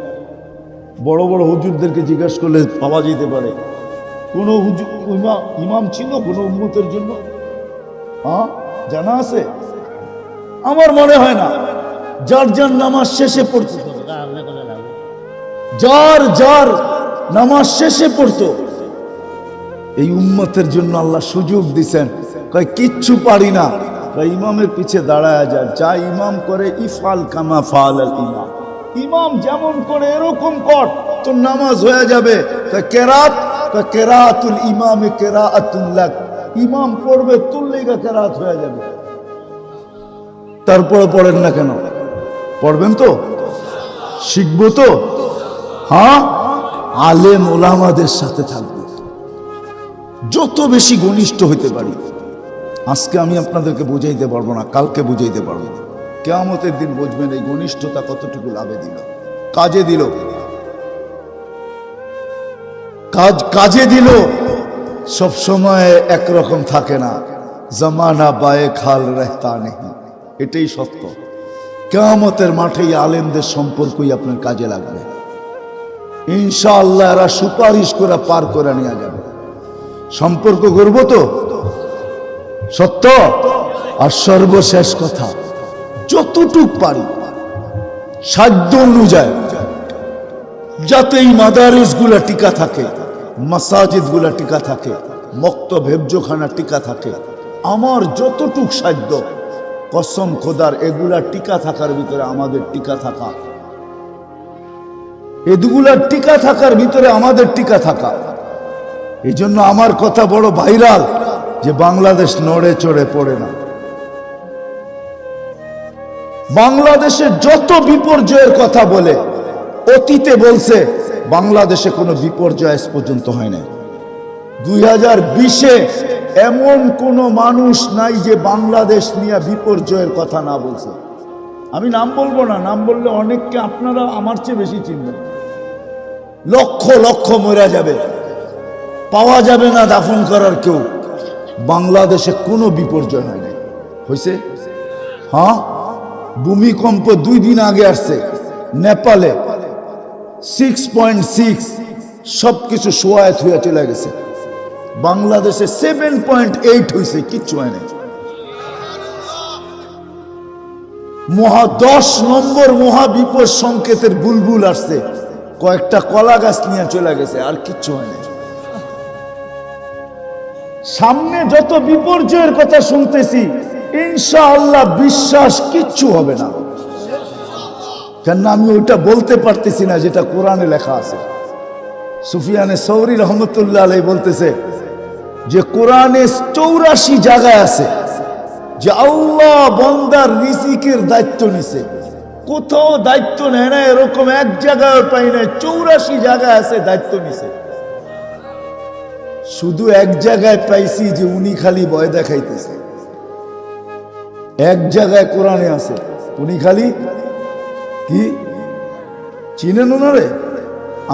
বড় বড় হুজুরদেরকে জিজ্ঞাসা করলে পাওয়া যেতে পারে। কোনো ইমাম ছিল কোনো উম্মতের জন্য? জানা আছে? আমার মনে হয় না। যার যার নামাজ শেষে পড়তো, যার নামাজ শেষে পড়তো। এই উম্মতের জন্য আল্লাহ সুযোগ দিছেন। কয় কিচ্ছু পারি না, ইমামের পিছে দাঁড়ায় যায়। যা ইমাম করে ইফাল কামা ফাল আল ইমাম, ইমাম যেমন করে এরকম কর, তো নামাজ হয়ে যাবে। কেরাত, কেরাতুল ইমামে কেরাতুল লাক, ইমাম পড়বে তোর লেগা কেরাত হয়ে যাবে। তারপরে পড়েন না কেন? পড়বেন তো, শিখবো তো। হ্যাঁ, আলেম ওলামাদের সাথে থাকবো, যত বেশি ঘনিষ্ঠ হইতে পারি। আজকে আমি আপনাদেরকে বুঝাইতে পারবো না, কালকে বুঝাইতে পারবো। কিয়ামতের দিন বুঝবেন এই ঘনিষ্ঠতা কতটুকু লাভে দিল, কাজে দিল। কাজে দিল। সব সময় একরকম থাকে না। জমানা বায়ে খাল রেহতা নেই, এটাই সত্য। কিয়ামতের মাঠেই আলেমদের সম্পর্কই আপনার কাজে লাগবে ইনশাআল্লাহ। এরা সুপারিশ করে পার করে নিয়ে যাবে। সম্পর্ক করবো তো, সত্য। আর সর্বশেষ কথা, যতটুক পারি সাধ্য অনুযায়ী যাতে এই মাদারিস গুলা টিকা থাকে, মাসাজিদ গুলা টিকা থাকে, মক্তব হেফজোখানা টিকা থাকে, আমার যতটুক সাধ্য, কসম খোদার এগুলা টিকা থাকার ভিতরে আমাদের টিকা থাকা, এগুলার টিকা থাকার ভিতরে আমাদের টিকা থাকা। এই জন্য আমার কথা বড় ভাইরাল, যে বাংলাদেশ নড়ে চড়ে পড়ে না। বাংলাদেশে যত বিপর্যয়ের কথা বলে, অতীতে বলছে বাংলাদেশে কোনো বিপর্যয় আজ পর্যন্ত হয় নাই। 2020-এ এমন কোন মানুষ নাই যে বাংলাদেশ নিয়ে বিপর্যয়ের কথা না বলছে। আমি নাম বলবো না, নাম বললে অনেককে আপনারা আমার চেয়ে বেশি চিনবেন। লক্ষ লক্ষ মরে যাবে, পাওয়া যাবে না দাফন করার কেউ। বাংলাদেশে কোনো বিপর্যয় হয় নাই। হয়েছে? হ্যাঁ, ভূমিকম্প 2 দিন আগে আসছে নেপালে, 6.6, সবকিছু সোয়ায় থুয়া চলে গেছে। বাংলাদেশে 7.8 হয়েছে, কিচ্ছু হয় নাই। 10 নম্বর মহাবিপদ সংকেতের বুলবুল আসছে, কয়েকটা কলা গাছ নিয়ে চলে গেছে, আর কিচ্ছু হয় নাই। সামনে যত বিপর্যয়ের কথা শুনতেছি, ইনশাআল্লাহ বিশ্বাস কিচ্ছু হবে না। কেন আমি ওইটা বলতে পারতেছি না যেটা কোরআনে লেখা আছে। সুফিয়ানে সৌরি রহমতুল্লাহ আলাইহি বলতেছে যে কোরআনে 84 জায়গায় আছে যে আল্লাহ বান্দার রিজিকের দায়িত্ব নিছে। কোথাও দায়িত্ব নেয় না এরকম এক জায়গায় পাই না, 84 জায়গায় আছে দায়িত্ব নিছে। শুধু এক জায়গায় পাইছি যে উনি খালি ভয় দেখাইতেছে। এক জায়গায় কোরআনে আছে, উনি খালি কি চিনেন ওনারে?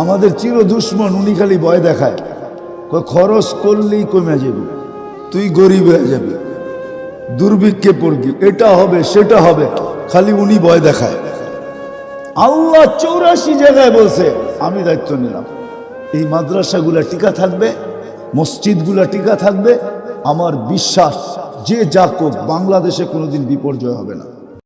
আমাদের চির দুশ্মন, উনি খালি ভয় দেখায়। খরচ করলেই কমে যাবে, তুই গরিব হয়ে যাবি, দুর্ভিক্ষে পড়বি, এটা হবে সেটা হবে, খালি উনি ভয় দেখায়। আল্লাহ 84 জায়গায় বলছে আমি দায়িত্ব নিলাম। এই মাদ্রাসাগুলা টিকা থাকবে, মসজিদগুলা টিকা থাকবে। আমার বিশ্বাস যে যা কোক বাংলাদেশে কোনোদিন বিপর্যয় হবে না।